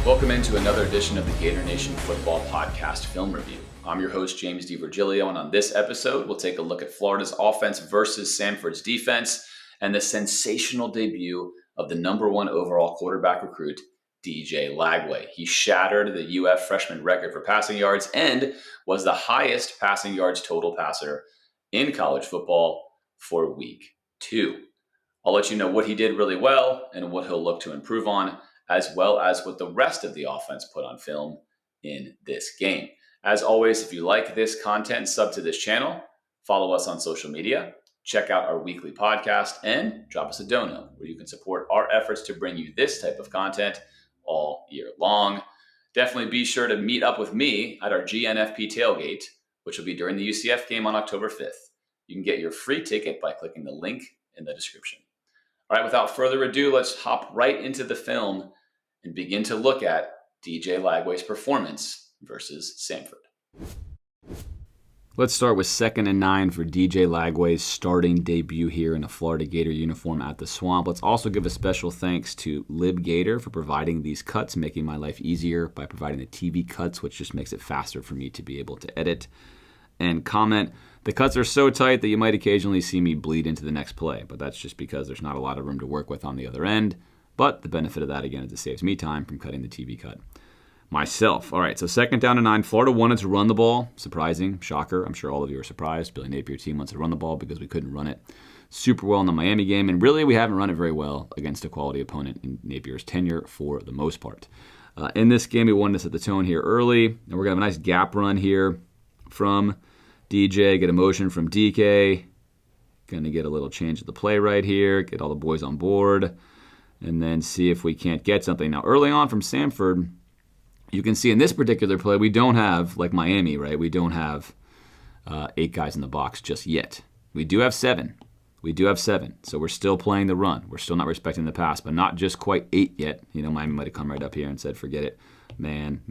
Welcome into another edition of the Gator Nation Football Podcast Film Review. I'm your host, James DiVirgilio, and on this episode, we'll take a look at Florida's offense versus Samford's defense and the sensational debut of the number one overall quarterback recruit, DJ Lagway. He shattered the UF freshman record for passing yards and was the highest passing yards total passer in college football for week 2. I'll let you know what he did really well and what he'll look to improve on, as well as what the rest of the offense put on film in this game. As always, if you like this content, sub to this channel, follow us on social media, check out our weekly podcast, and drop us a dono where you can support our efforts to bring you this type of content all year long. Definitely be sure to meet up with me at our GNFP tailgate, which will be during the UCF game on October 5th. You can get your free ticket by clicking the link in the description. All right, without further ado, let's hop right into the film and begin to look at DJ Lagway's performance versus Samford. Let's start with 2nd and 9 for DJ Lagway's starting debut here in a Florida Gator uniform at the Swamp. Let's also give a special thanks to Gator for providing these cuts, making my life easier by providing the TV cuts, which just makes it faster for me to be able to edit and comment. The cuts are so tight that you might occasionally see me bleed into the next play, but that's just because there's not a lot of room to work with on the other end. But the benefit of that, again, is it saves me time from cutting the TV cut myself. All right, so 2nd down and 9. Florida wanted to run the ball. Surprising, shocker. I'm sure all of you are surprised. Billy Napier's team wants to run the ball because we couldn't run it super well in the Miami game. And really, we haven't run it very well against a quality opponent in Napier's tenure for the most part. In this game, we wanted to set the tone here early. And we're going to have a nice gap run here from DJ, get a motion from DK. Going to get a little change of the play right here, get all the boys on board, and then see if we can't get something. Now, early on from Samford, you can see in this particular play, we don't have, like Miami, right? We don't have 8 guys in the box just yet. We do have 7. So we're still playing the run. We're still not respecting the pass, but not just quite 8 yet. You know, Miami might have come right up here and said, forget it. Man,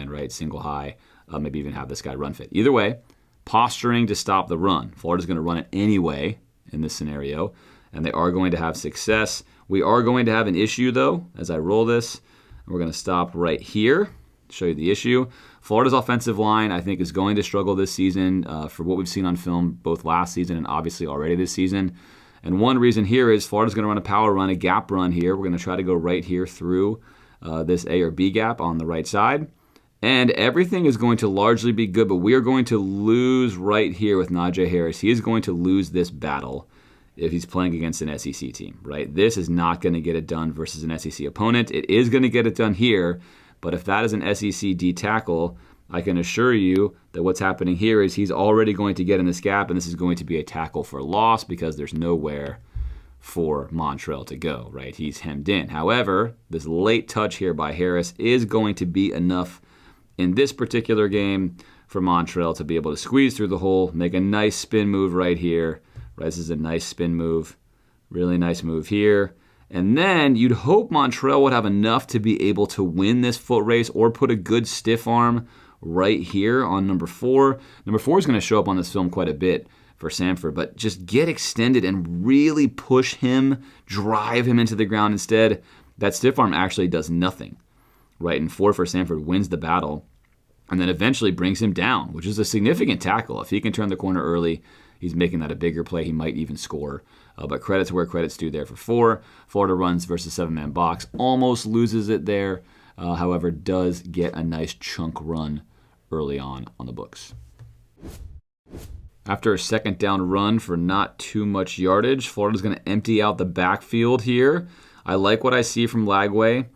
right? Single high. Maybe even have this guy run fit. Either way, posturing to stop the run. Florida's going to run it anyway in this scenario, and they are going to have success. We are going to have an issue, though, as I roll this. We're going to stop right here, show you the issue. Florida's offensive line, I think, is going to struggle this season for what we've seen on film both last season and obviously already this season. And one reason here is Florida's going to run a power run, a gap run here. We're going to try to go right here through this A or B gap on the right side. And everything is going to largely be good, but we are going to lose right here with Najee Harris. He is going to lose this battle if he's playing against an SEC team, right? This is not going to get it done versus an SEC opponent. It is going to get it done here, but if that is an SEC D tackle, I can assure you that what's happening here is he's already going to get in this gap, and this is going to be a tackle for loss because there's nowhere for Montrell to go, right? He's hemmed in. However, this late touch here by Harris is going to be enough in this particular game for Montrell to be able to squeeze through the hole, make a nice spin move right here. Right, this is a nice spin move, really nice move here. And then you'd hope Montrell would have enough to be able to win this foot race or put a good stiff arm right here on number 4. Number 4 is going to show up on this film quite a bit for Samford, but just get extended and really push him, drive him into the ground instead. That stiff arm actually does nothing, right? And 4 for Samford wins the battle and then eventually brings him down, which is a significant tackle. If he can turn the corner early, he's making that a bigger play. He might even score. But credit's where credit's due there for 4. Florida runs versus 7-man box. Almost loses it there. However, does get a nice chunk run early on the books. After a 2nd down run for not too much yardage, Florida's going to empty out the backfield here. I like what I see from Lagway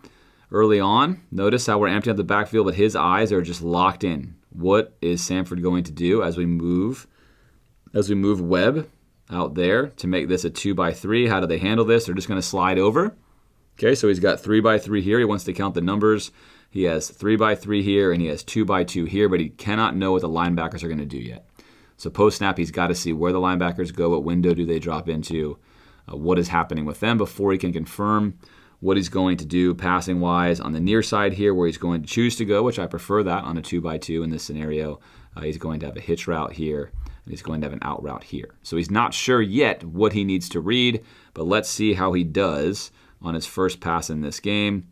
early on. Notice how we're emptying out the backfield, but his eyes are just locked in. What is Samford going to do as we move Webb out there to make this a 2x3? How do they handle this? They're just going to slide over. Okay, so he's got 3x3 here. He wants to count the numbers. He has 3x3 here, and he has 2x2 here, but he cannot know what the linebackers are going to do yet. So post-snap, he's got to see where the linebackers go, what window do they drop into, what is happening with them before he can confirm what he's going to do passing-wise on the near side here where he's going to choose to go, which I prefer that on a 2x2 in this scenario. He's going to have a hitch route here, and he's going to have an out route here. So he's not sure yet what he needs to read, but let's see how he does on his first pass in this game.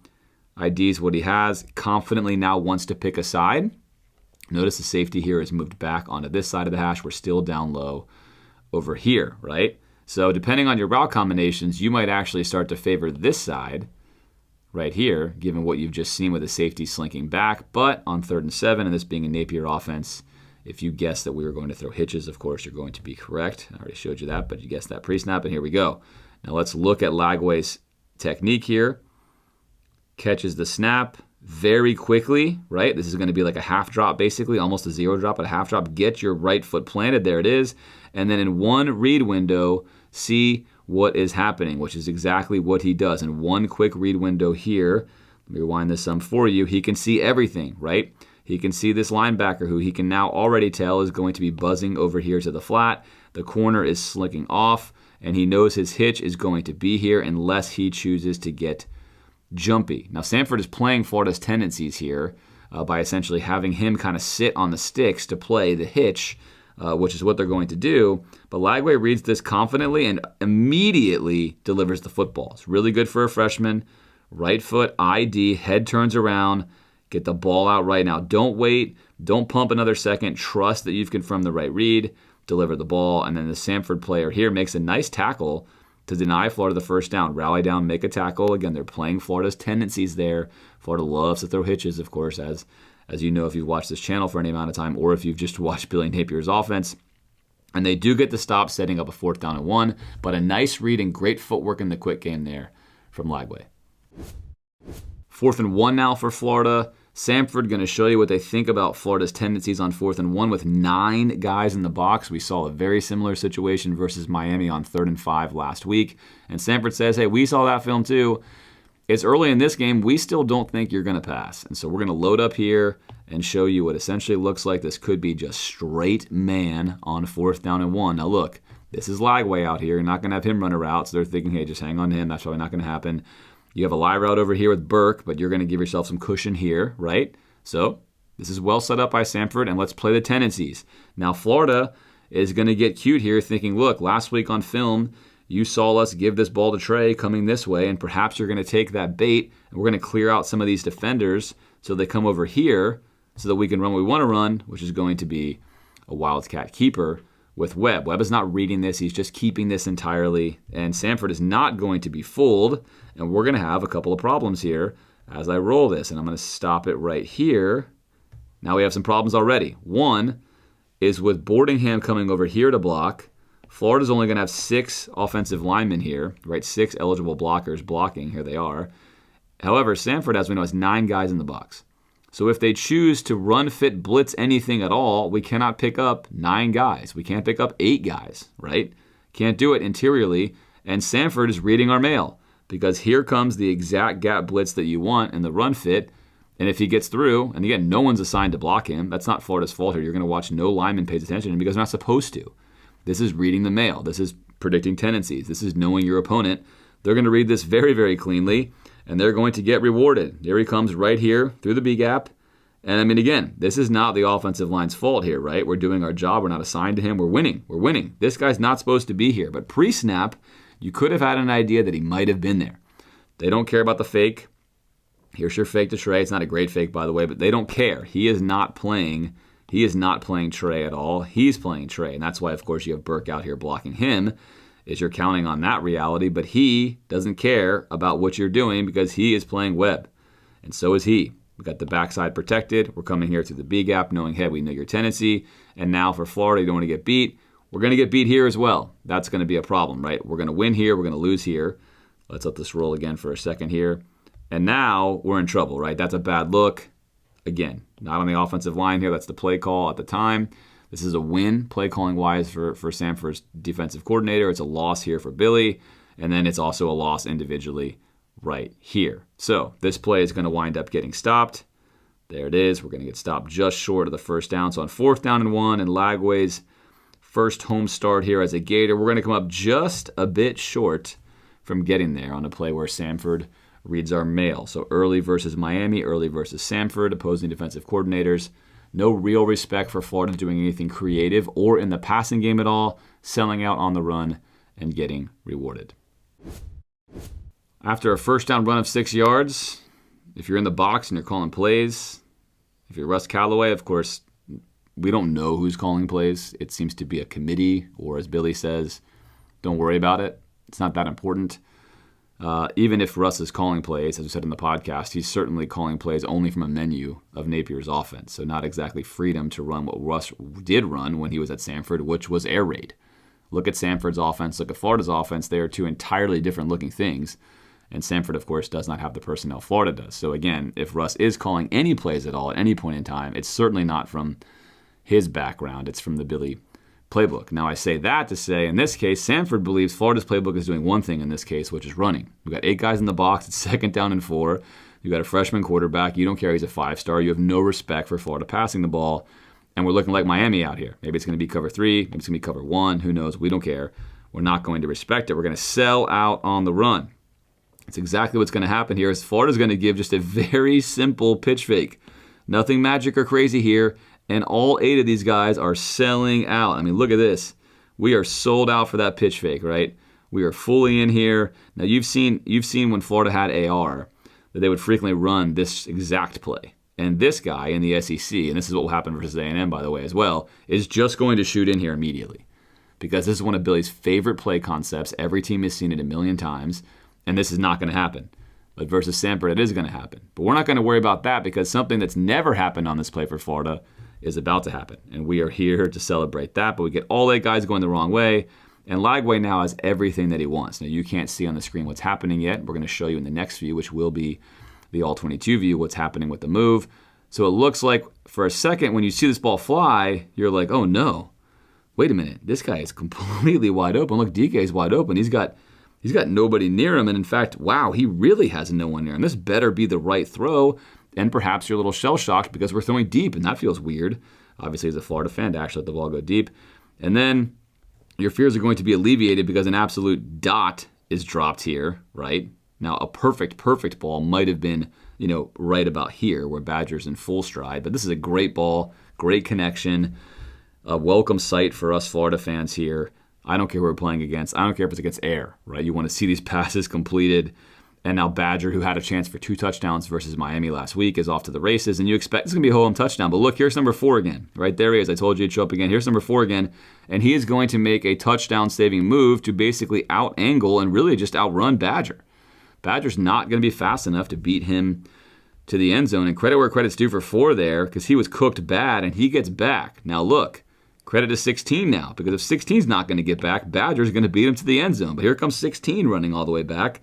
IDs what he has. Confidently now wants to pick a side. Notice the safety here is moved back onto this side of the hash. We're still down low over here, right? So depending on your route combinations, you might actually start to favor this side right here, given what you've just seen with the safety slinking back. But on 3rd and 7, and this being a Napier offense, if you guessed that we were going to throw hitches, of course, you're going to be correct. I already showed you that, but you guessed that pre-snap, and here we go. Now let's look at Lagway's technique here. Catches the snap very quickly, right? This is going to be like a half drop, basically, almost a zero drop, but a half drop. Get your right foot planted. There it is. And then in one read window, see what is happening, which is exactly what he does. In one quick read window here, let me rewind this some for you, he can see everything, right? He can see this linebacker who he can now already tell is going to be buzzing over here to the flat. The corner is slicking off, and he knows his hitch is going to be here unless he chooses to get jumpy. Now, Samford is playing Florida's tendencies here by essentially having him kind of sit on the sticks to play the hitch, which is what they're going to do. But Lagway reads this confidently and immediately delivers the football. It's really good for a freshman. Right foot, ID, head turns around, get the ball out right now. Don't wait. Don't pump another second. Trust that you've confirmed the right read. Deliver the ball. And then the Samford player here makes a nice tackle to deny Florida the first down. Rally down, make a tackle. Again, they're playing Florida's tendencies there. Florida loves to throw hitches, of course, as you know if you've watched this channel for any amount of time or if you've just watched Billy Napier's offense. And they do get the stop, setting up a 4th down and 1, but a nice read and great footwork in the quick game there from Lagway. 4th and 1 now for Florida. Samford going to show you what they think about Florida's tendencies on 4th and 1 with 9 guys in the box. We saw a very similar situation versus Miami on 3rd and 5 last week. And Samford says, hey, we saw that film too. It's early in this game. We still don't think you're going to pass. And so we're going to load up here and show you what essentially looks like this could be just straight man on 4th down and 1. Now look, this is Lagway out here. You're not going to have him run a route. So they're thinking, hey, just hang on to him. That's probably not going to happen. You have a live route over here with Burke, but you're going to give yourself some cushion here, right? So this is well set up by Samford, and let's play the tendencies. Now Florida is going to get cute here thinking, look, last week on film, you saw us give this ball to Trey coming this way, and perhaps you're going to take that bait, and we're going to clear out some of these defenders so they come over here so that we can run what we want to run, which is going to be a Wildcat keeper with Webb. Webb is not reading this. He's just keeping this entirely, and Samford is not going to be fooled, and we're going to have a couple of problems here as I roll this, and I'm going to stop it right here. Now we have some problems already. One is with Boardingham coming over here to block. Florida's only going to have 6 offensive linemen here, right? 6 eligible blockers blocking. Here they are. However, Samford, as we know, has 9 guys in the box. So if they choose to run, fit, blitz anything at all, we cannot pick up 9 guys. We can't pick up 8 guys, right? Can't do it interiorly. And Samford is reading our mail because here comes the exact gap blitz that you want in the run fit. And if he gets through, and again, no one's assigned to block him. That's not Florida's fault here. You're going to watch no lineman pays attention to him because they're not supposed to. This is reading the mail. This is predicting tendencies. This is knowing your opponent. They're going to read this very, very cleanly, and they're going to get rewarded. There he comes right here through the B gap. And I mean, again, this is not the offensive line's fault here, right? We're doing our job. We're not assigned to him. We're winning. We're winning. This guy's not supposed to be here. But pre-snap, you could have had an idea that he might have been there. They don't care about the fake. Here's your fake to Trey. It's not a great fake, by the way, but they don't care. He is not playing Trey at all. He's playing Trey. And that's why, of course, you have Burke out here blocking him, is you're counting on that reality. But he doesn't care about what you're doing because he is playing Webb. And so is he. We got the backside protected. We're coming here to the B gap, knowing, hey, we know your tendency. And now for Florida, you don't want to get beat. We're going to get beat here as well. That's going to be a problem, right? We're going to win here. We're going to lose here. Let's let this roll again for a second here. And now we're in trouble, right? That's a bad look. Again, not on the offensive line here. That's the play call at the time. This is a win, play calling wise, for Samford's defensive coordinator. It's a loss here for Billy. And then it's also a loss individually right here. So this play is going to wind up getting stopped. There it is. We're going to get stopped just short of the first down. So on 4th down and 1, and Lagway's first home start here as a Gator, we're going to come up just a bit short from getting there on a play where Samford reads our mail. So early versus Miami, early versus Samford, opposing defensive coordinators. No real respect for Florida doing anything creative or in the passing game at all, selling out on the run and getting rewarded. After a first down run of 6 yards, if you're in the box and you're calling plays, if you're Russ Callaway, of course, we don't know who's calling plays. It seems to be a committee, or as Billy says, don't worry about it. It's not that important. Even if Russ is calling plays, as we said in the podcast, he's certainly calling plays only from a menu of Napier's offense. So not exactly freedom to run what Russ did run when he was at Samford, which was air raid. Look at Samford's offense, look at Florida's offense. They are two entirely different looking things. And Samford, of course, does not have the personnel Florida does. So again, if Russ is calling any plays at all at any point in time, it's certainly not from his background. It's from the Billy playbook. Now, I say that to say, in this case, Samford believes Florida's playbook is doing one thing in this case, which is running. We've got 8 guys in the box. It's 2nd down and 4. You've got a freshman quarterback. You don't care he's a 5-star. You have no respect for Florida passing the ball. And we're looking like Miami out here. Maybe it's going to be cover 3. Maybe it's going to be cover 1. Who knows? We don't care. We're not going to respect it. We're going to sell out on the run. It's exactly what's going to happen here. Is Florida's going to give just a very simple pitch fake. Nothing magic or crazy here. And all 8 of these guys are selling out. I mean, look at this. We are sold out for that pitch fake, right? We are fully in here. Now, you've seen when Florida had AR that they would frequently run this exact play. And this guy in the SEC, and this is what will happen versus A&M, by the way, as well, is just going to shoot in here immediately. Because this is one of Billy's favorite play concepts. Every team has seen it a million times, and this is not going to happen. But versus Samford, it is going to happen. But we're not going to worry about that because something that's never happened on this play for Florida is about to happen. And we are here to celebrate that. But we get all 8 guys going the wrong way. And Lagway now has everything that he wants. Now, you can't see on the screen what's happening yet. We're going to show you in the next view, which will be the All-22 view, what's happening with the move. So it looks like for a second when you see this ball fly, you're like, oh no, wait a minute. This guy is completely wide open. Look, DK is wide open. He's got nobody near him. And in fact, wow, he really has no one near him. This better be the right throw. And perhaps you're a little shell-shocked because we're throwing deep, and that feels weird, obviously, as a Florida fan, to actually let the ball go deep. And then your fears are going to be alleviated because an absolute dot is dropped here, right? Now, a perfect ball might have been, right about here where Badger's in full stride. But this is a great ball, great connection, a welcome sight for us Florida fans here. I don't care who we're playing against. I don't care if it's against air, right? You want to see these passes completed. And now Badger, who had a chance for 2 touchdowns versus Miami last week, is off to the races. And you expect it's going to be a home touchdown. But look, here's number 4 again. Right there he is. I told you he'd show up again. Here's number 4 again. And he is going to make a touchdown-saving move to basically out-angle and really just outrun Badger. Badger's not going to be fast enough to beat him to the end zone. And credit where credit's due for 4 there because he was cooked bad and he gets back. Now look, credit to 16 now because if 16's not going to get back, Badger's going to beat him to the end zone. But here comes 16 running all the way back.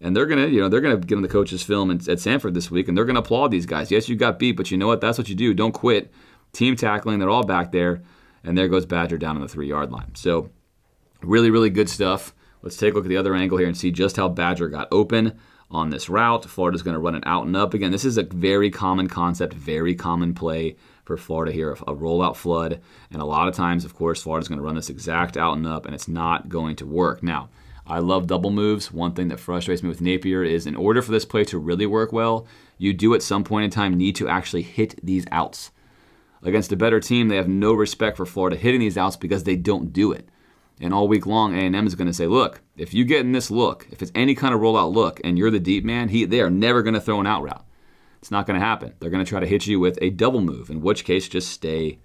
And they're gonna get on the coach's film at Samford this week, and they're gonna applaud these guys. Yes, you got beat, but you know what? That's what you do. Don't quit. Team tackling. They're all back there, and there goes Badger down on the 3-yard line. So, really, really good stuff. Let's take a look at the other angle here and see just how Badger got open on this route. Florida's going to run it out and up again. This is a very common concept, very common play for Florida here, a rollout flood, and a lot of times, of course, Florida's going to run this exact out and up, and it's not going to work. Now, I love double moves. One thing that frustrates me with Napier is in order for this play to really work well, you do at some point in time need to actually hit these outs. Against a better team, they have no respect for Florida hitting these outs because they don't do it. And all week long, A&M is going to say, look, if you get in this look, if it's any kind of rollout look, and you're the deep man, they are never going to throw an out route. It's not going to happen. They're going to try to hit you with a double move, in which case just stay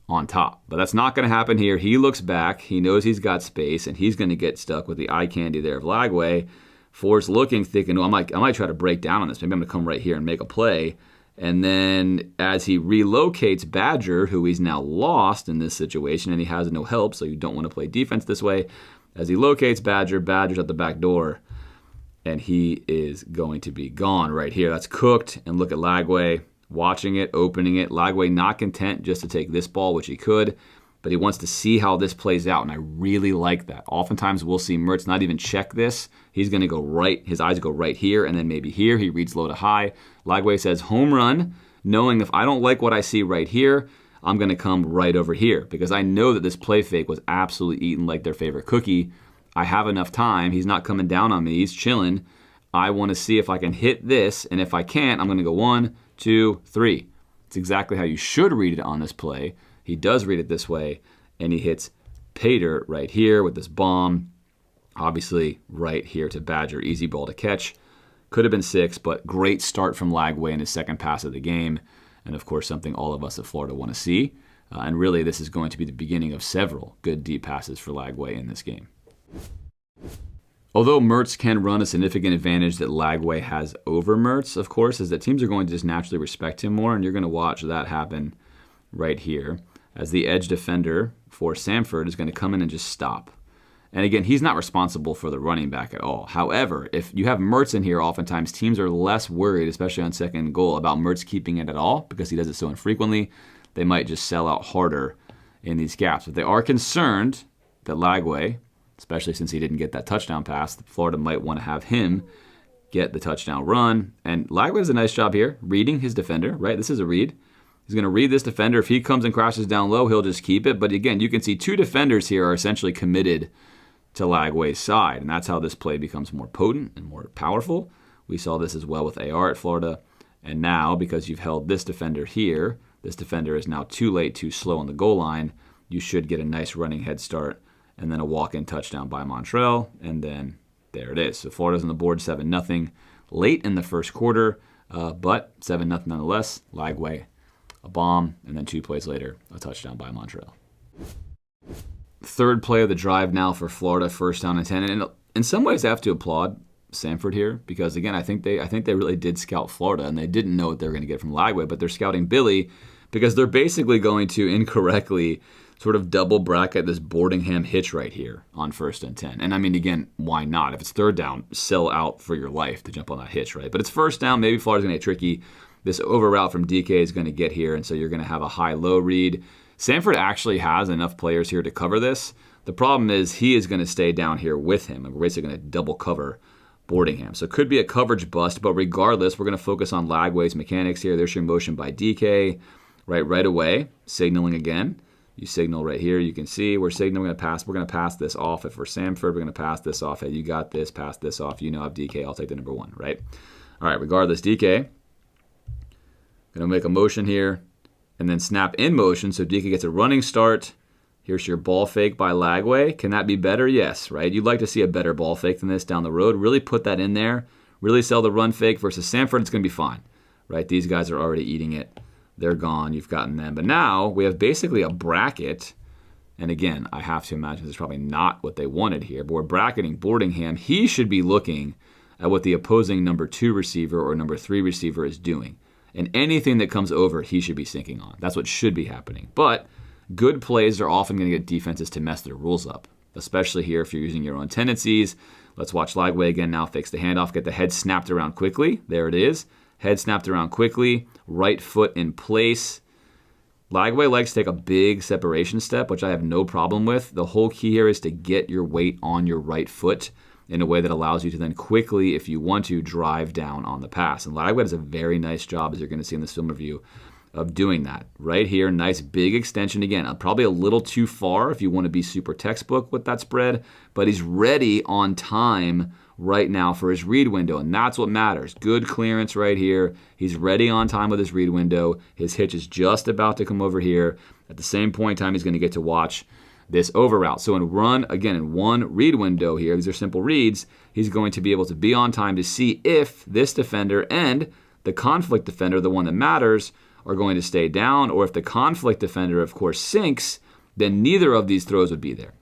on top. But that's not going to happen here. He looks back. He knows he's got space, and he's going to get stuck with the eye candy there of Lagway. Ford's looking, thinking, I might try to break down on this. Maybe I'm going to come right here and make a play. And then as he relocates Badger, who he's now lost in this situation, and he has no help, so you don't want to play defense this way. As he locates Badger, Badger's at the back door, and he is going to be gone right here. That's cooked, and look at Lagway. Watching it, opening it. Lagway not content just to take this ball, which he could, but he wants to see how this plays out, and I really like that. Oftentimes we'll see Mertz not even check this. He's going to go right. His eyes go right here, and then maybe here. He reads low to high. Lagway says home run, knowing if I don't like what I see right here, I'm going to come right over here because I know that this play fake was absolutely eaten like their favorite cookie. I have enough time. He's not coming down on me. He's chilling. I want to see if I can hit this, and if I can't, I'm going to go 1, 2, 3. It's exactly how you should read it on this play. He does read it this way, and he hits Pater right here with this bomb. Obviously, right here to Badger. Easy ball to catch. Could have been 6, but great start from Lagway in his second pass of the game. And of course, something all of us at Florida want to see. And really, this is going to be the beginning of several good deep passes for Lagway in this game. Although Mertz can run, a significant advantage that Lagway has over Mertz, of course, is that teams are going to just naturally respect him more, and you're going to watch that happen right here as the edge defender for Samford is going to come in and just stop. And again, he's not responsible for the running back at all. However, if you have Mertz in here, oftentimes teams are less worried, especially on second and goal, about Mertz keeping it at all because he does it so infrequently. They might just sell out harder in these gaps. But they are concerned that Lagway, especially since he didn't get that touchdown pass, Florida might want to have him get the touchdown run. And Lagway does a nice job here reading his defender, right? This is a read. He's going to read this defender. If he comes and crashes down low, he'll just keep it. But again, you can see 2 defenders here are essentially committed to Lagway's side, and that's how this play becomes more potent and more powerful. We saw this as well with AR at Florida, and now because you've held this defender here, this defender is now too late, too slow on the goal line. You should get a nice running head start, and then a walk-in touchdown by Montrell, and then there it is. So Florida's on the board 7-0 late in the first quarter, but 7-0 nonetheless. Lagway, a bomb, and then 2 plays later, a touchdown by Montrell. Third play of the drive now for Florida, first down and 10. And in some ways, I have to applaud Samford here because, again, I think they really did scout Florida, and they didn't know what they were going to get from Lagway, but they're scouting Billy because they're basically going to incorrectly sort of double bracket this Boardingham hitch right here on first and 10. And I mean, again, why not? If it's third down, sell out for your life to jump on that hitch, right? But it's first down. Maybe Florida's going to get tricky. This over route from DK is going to get here, and so you're going to have a high-low read. Samford actually has enough players here to cover this. The problem is he is going to stay down here with him, and we're basically going to double cover Boardingham. So it could be a coverage bust, but regardless, we're going to focus on Lagway's mechanics here. There's your motion by DK right away, signaling again. You signal right here. You can see we're signaling. We're going to pass this off. If we're Samford, we're going to pass this off. Hey, you got this. Pass this off. You know I have DK. I'll take the number 1, right? All right, regardless, DK. Going to make a motion here. And then snap in motion, so DK gets a running start. Here's your ball fake by Lagway. Can that be better? Yes, right? You'd like to see a better ball fake than this down the road. Really put that in there. Really sell the run fake versus Samford. It's going to be fine, right? These guys are already eating it. They're gone. You've gotten them. But now we have basically a bracket. And again, I have to imagine this is probably not what they wanted here, but we're bracketing Boardingham. He should be looking at what the opposing number 2 receiver or number 3 receiver is doing. And anything that comes over, he should be sinking on. That's what should be happening. But good plays are often going to get defenses to mess their rules up, especially here if you're using your own tendencies. Let's watch Lagway again now. Fakes the handoff, get the head snapped around quickly. There it is. Head snapped around quickly. Right foot in place. Lagway likes to take a big separation step, which I have no problem with. The whole key here is to get your weight on your right foot in a way that allows you to then quickly, if you want to, drive down on the pass. And Lagway does a very nice job, as you're going to see in this film review, of doing that. Right here, nice big extension. Again, probably a little too far if you want to be super textbook with that spread, but he's ready on time right now for his read window, and that's what matters. Good clearance right here. He's ready on time with his read window. His hitch is just about to come over here. At the same point in time, he's going to get to watch this over route. So in one read window here, these are simple reads, he's going to be able to be on time to see if this defender and the conflict defender, the one that matters, are going to stay down, or if the conflict defender, of course, sinks, then neither of these throws would be there.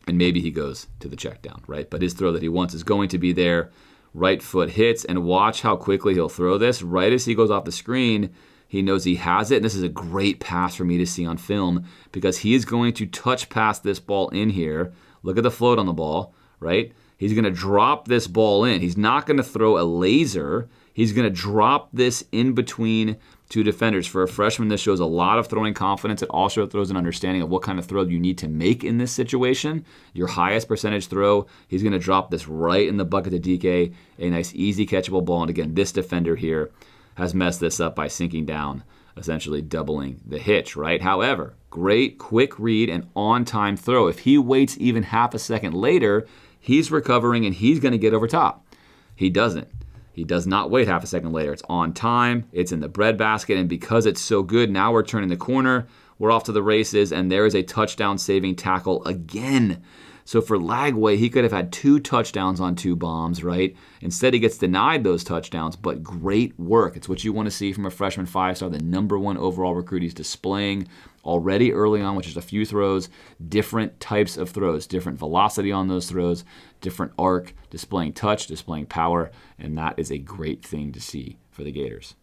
And maybe he goes to the check down, right? But his throw that he wants is going to be there. Right foot hits, and watch how quickly he'll throw this. Right as he goes off the screen, he knows he has it, and this is a great pass for me to see on film because he is going to touch past this ball in here. Look at the float on the ball, right? He's going to drop this ball in. He's not going to throw a laser. He's going to drop this in between 2 defenders. For a freshman, this shows a lot of throwing confidence. It also throws an understanding of what kind of throw you need to make in this situation. Your highest percentage throw, he's going to drop this right in the bucket to DK. A nice, easy catchable ball. And again, this defender here has messed this up by sinking down, essentially doubling the hitch, right? However, great quick read and on-time throw. If he waits even half a second later, he's recovering and he's going to get over top. He doesn't. He does not wait half a second later. It's on time. It's in the breadbasket, and because it's so good, now we're turning the corner. We're off to the races, and there is a touchdown-saving tackle again. So for Lagway, he could have had 2 touchdowns on 2 bombs, right? Instead, he gets denied those touchdowns, but great work. It's what you want to see from a freshman 5-star, the number 1 overall recruit. He's displaying already early on, which is a few throws, different types of throws, different velocity on those throws, different arc, displaying touch, displaying power, and that is a great thing to see for the Gators.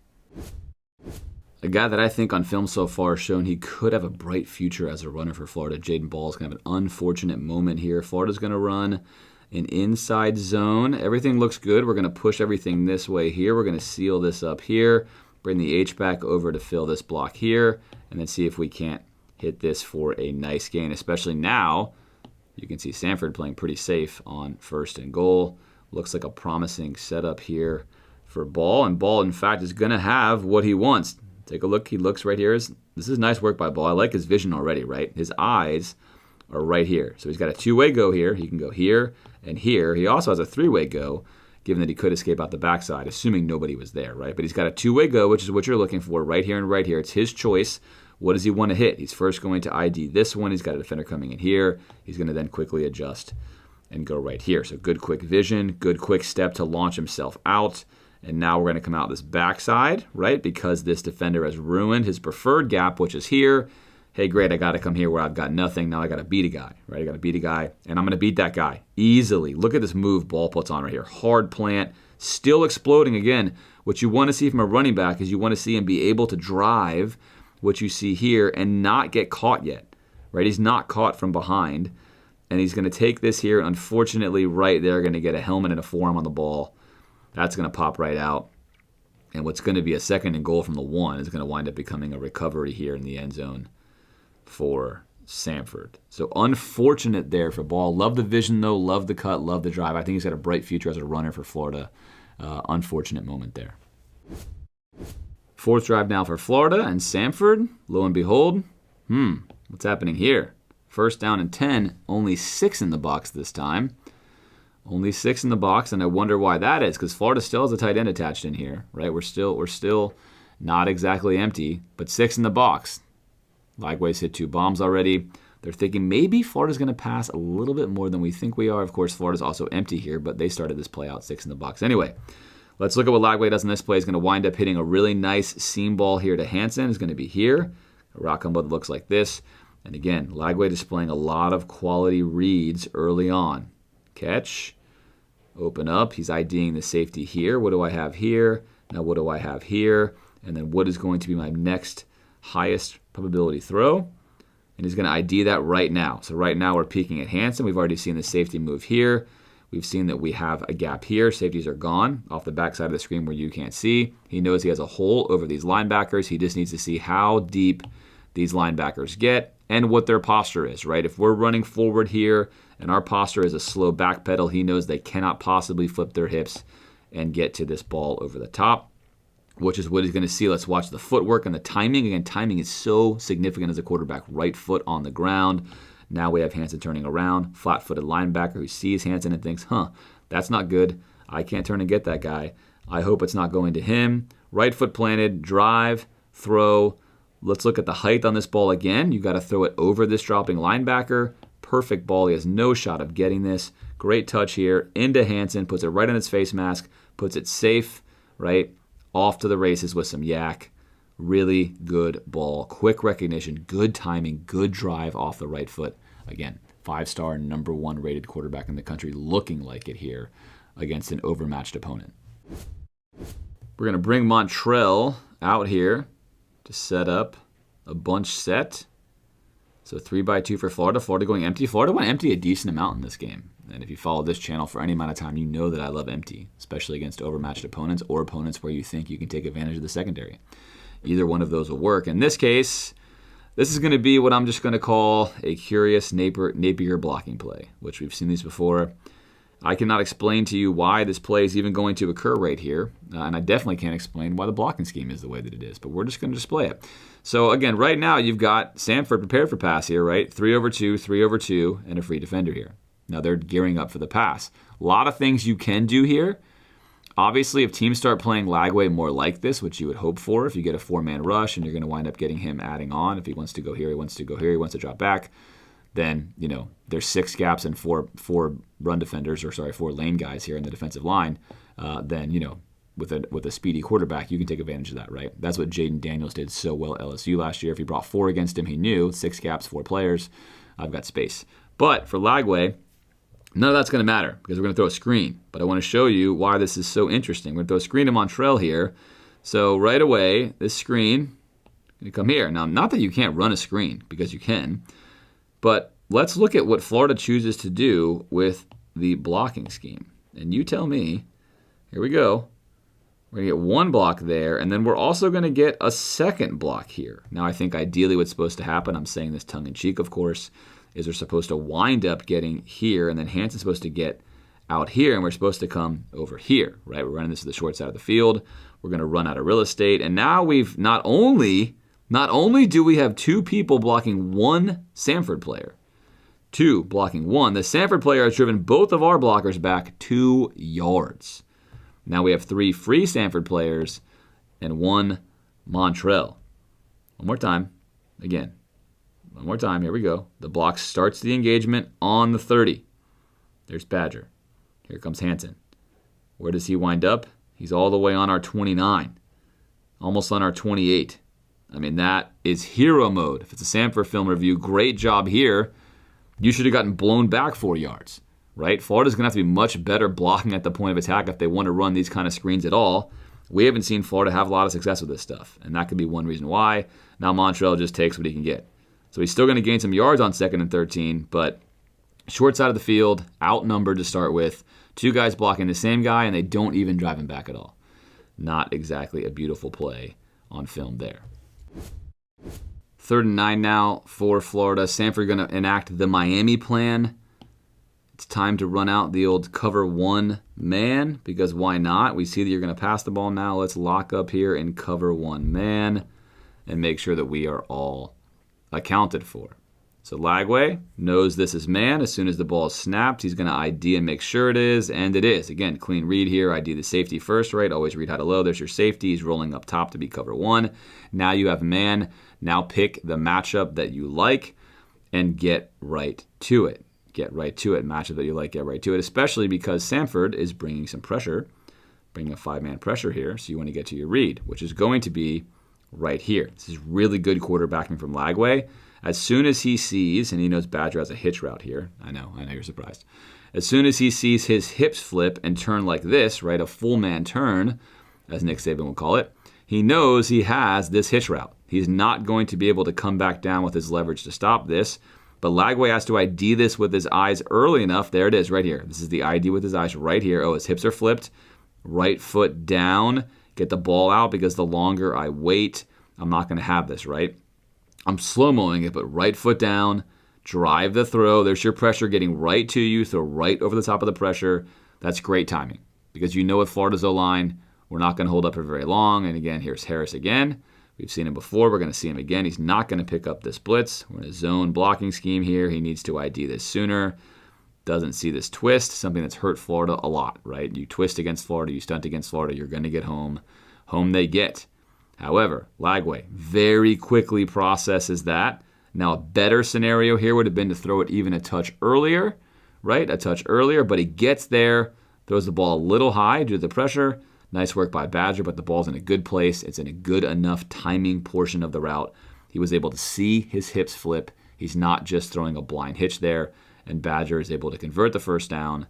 A guy that I think on film so far has shown he could have a bright future as a runner for Florida. Jaden Ball is kind of an unfortunate moment here. Florida's going to run an inside zone. Everything looks good. We're going to push everything this way here. We're going to seal this up here, bring the H back over to fill this block here, and then see if we can't hit this for a nice gain, especially now. You can see Samford playing pretty safe on 1st and goal. Looks like a promising setup here for Ball, and Ball, in fact, is going to have what he wants. Take a look. He looks right here. This is nice work by Ball. I like his vision already, right? His eyes are right here. So he's got a 2-way go here. He can go here and here. He also has a 3-way go, given that he could escape out the backside, assuming nobody was there, right? But he's got a 2-way go, which is what you're looking for right here and right here. It's his choice. What does he want to hit? He's first going to ID this one. He's got a defender coming in here. He's going to then quickly adjust and go right here. So good quick vision, good quick step to launch himself out. And now we're going to come out this backside, right? Because this defender has ruined his preferred gap, which is here. Hey, great, I got to come here where I've got nothing. Now I got to beat a guy, right? I got to beat a guy, and I'm going to beat that guy easily. Look at this move Ball puts on right here. Hard plant, still exploding again. What you want to see from a running back is you want to see him be able to drive what you see here and not get caught yet, right? He's not caught from behind, and he's going to take this here. Unfortunately, right there, going to get a helmet and a forearm on the ball. That's going to pop right out. And what's going to be a 2nd and goal from the 1 is going to wind up becoming a recovery here in the end zone for Samford. So unfortunate there for Ball. Love the vision, though. Love the cut. Love the drive. I think he's got a bright future as a runner for Florida. Unfortunate moment there. 4th drive now for Florida and Samford. Lo and behold, what's happening here? 1st down and 10. Only 6 in the box this time. Only 6 in the box, and I wonder why that is, because Florida still has a tight end attached in here, right? We're still not exactly empty, but 6 in the box. Lagway's hit 2 bombs already. They're thinking maybe Florida's going to pass a little bit more than we think we are. Of course, Florida's also empty here, but they started this play out 6 in the box. Anyway, let's look at what Lagway does in this play. He's going to wind up hitting a really nice seam ball here to Hansen. It's going to be here. A rock combo that looks like this. And again, Lagway displaying a lot of quality reads early on. Catch, open up. He's IDing the safety here. What do I have here? Now what do I have here? And then what is going to be my next highest probability throw? And he's going to ID that right now. So right now we're peeking at Hansen. We've already seen the safety move here. We've seen that we have a gap here. Safeties are gone off the backside of the screen where you can't see. He knows he has a hole over these linebackers. He just needs to see how deep these linebackers get and what their posture is, right? If we're running forward here and our posture is a slow back pedal, he knows they cannot possibly flip their hips and get to this ball over the top, which is what he's going to see. Let's watch the footwork and the timing. Again, timing is so significant as a quarterback. Right foot on the ground. Now we have Hansen turning around, flat-footed linebacker who sees Hansen and thinks, that's not good. I can't turn and get that guy. I hope it's not going to him. Right foot planted, drive, throw. Let's look at the height on this ball again. You've got to throw it over this dropping linebacker. Perfect ball. He has no shot of getting this. Great touch here into Hansen. Puts it right on its face mask. Puts it safe, right? Off to the races with some yak. Really good ball. Quick recognition. Good timing. Good drive off the right foot. Again, 5-star, number 1 rated quarterback in the country, looking like it here against an overmatched opponent. We're going to bring Montrell out here to set up a bunch set. So 3x2 for Florida. Florida going empty. Florida went empty a decent amount in this game. And if you follow this channel for any amount of time, you know that I love empty, especially against overmatched opponents or opponents where you think you can take advantage of the secondary. Either one of those will work. In this case, this is going to be what I'm just going to call a curious Napier blocking play, which we've seen these before. I cannot explain to you why this play is even going to occur right here, and I definitely can't explain why the blocking scheme is the way that it is, but we're just going to display it. So again, right now you've got Samford prepared for pass here, right? 3/2, 3/2, and a free defender here. Now they're gearing up for the pass. A lot of things you can do here. Obviously, if teams start playing Lagway more like this, which you would hope for, if you get a 4-man rush and you're going to wind up getting him adding on, if he wants to go here, he wants to go here, he wants to drop back, then, there's 6 gaps and four run defenders, or 4 lane guys here in the defensive line, then, with a speedy quarterback, you can take advantage of that, right? That's what Jaden Daniels did so well at LSU last year. If he brought 4 against him, he knew 6 gaps, 4 players. I've got space. But for Lagway, none of that's going to matter because we're going to throw a screen. But I want to show you why this is so interesting. We're going to throw a screen to Montrell here. So right away, this screen is going to come here. Now, not that you can't run a screen, because you can, but let's look at what Florida chooses to do with the blocking scheme. And you tell me. Here we go. We're going to get 1 block there, and then we're also going to get a second block here. Now, I think ideally what's supposed to happen, I'm saying this tongue-in-cheek, of course, is we're supposed to wind up getting here, and then Hanson's supposed to get out here, and we're supposed to come over here, right? We're running this to the short side of the field. We're going to run out of real estate, and now we've not only do we have 2 people blocking 1 Samford player, 2 blocking 1, the Samford player has driven both of our blockers back 2 yards. Now we have 3 free Samford players and 1 Montrell. One more time. Again. One more time. Here we go. The block starts the engagement on the 30. There's Badger. Here comes Hanson. Where does he wind up? He's all the way on our 29. Almost on our 28. I mean, that is hero mode. If it's a Samford film review, great job here. You should have gotten blown back 4 yards. Right? Florida's going to have to be much better blocking at the point of attack if they want to run these kind of screens at all. We haven't seen Florida have a lot of success with this stuff, and that could be one reason why. Now Montrell just takes what he can get. So he's still going to gain some yards on 2nd and 13, but short side of the field, outnumbered to start with. 2 guys blocking the same guy, and they don't even drive him back at all. Not exactly a beautiful play on film there. 3rd and 9 now for Florida. Samford going to enact the Miami plan. It's time to run out the old cover 1 man, because why not? We see that you're going to pass the ball now. Let's lock up here and cover 1 man and make sure that we are all accounted for. So Lagway knows this is man. As soon as the ball is snapped, he's going to ID and make sure it is, and it is. Again, clean read here. ID the safety first, right? Always read high to low. There's your safety. He's rolling up top to be cover 1. Now you have man. Now pick the matchup that you like and get right to it. Get right to it. Matchup that you like, get right to it, especially because Samford is bringing some pressure, bringing a 5-man pressure here, so you want to get to your read, which is going to be right here. This is really good quarterbacking from Lagway. As soon as he sees, and he knows Badger has a hitch route here, I know you're surprised. As soon as he sees his hips flip and turn like this, right, a full man turn, as Nick Saban would call it, he knows he has this hitch route. He's not going to be able to come back down with his leverage to stop this. But Lagway has to ID this with his eyes early enough. There it is right here. This is the ID with his eyes right here. Oh, his hips are flipped. Right foot down. Get the ball out, because the longer I wait, I'm not going to have this, right? I'm slow-moing it, but right foot down. Drive the throw. There's your pressure getting right to you. Throw right over the top of the pressure. That's great timing, because you know with Florida's O-line, we're not going to hold up for very long. And again, here's Harris again. We've seen him before. We're going to see him again. He's not going to pick up this blitz. We're in a zone blocking scheme here. He needs to ID this sooner. Doesn't see this twist, something that's hurt Florida a lot, right? You twist against Florida, you stunt against Florida, you're going to get home. Home they get. However, Lagway very quickly processes that. Now, a better scenario here would have been to throw it even a touch earlier, right? A touch earlier, but he gets there, throws the ball a little high due to the pressure. Nice work by Badger, but the ball's in a good place. It's in a good enough timing portion of the route. He was able to see his hips flip. He's not just throwing a blind hitch there, and Badger is able to convert the first down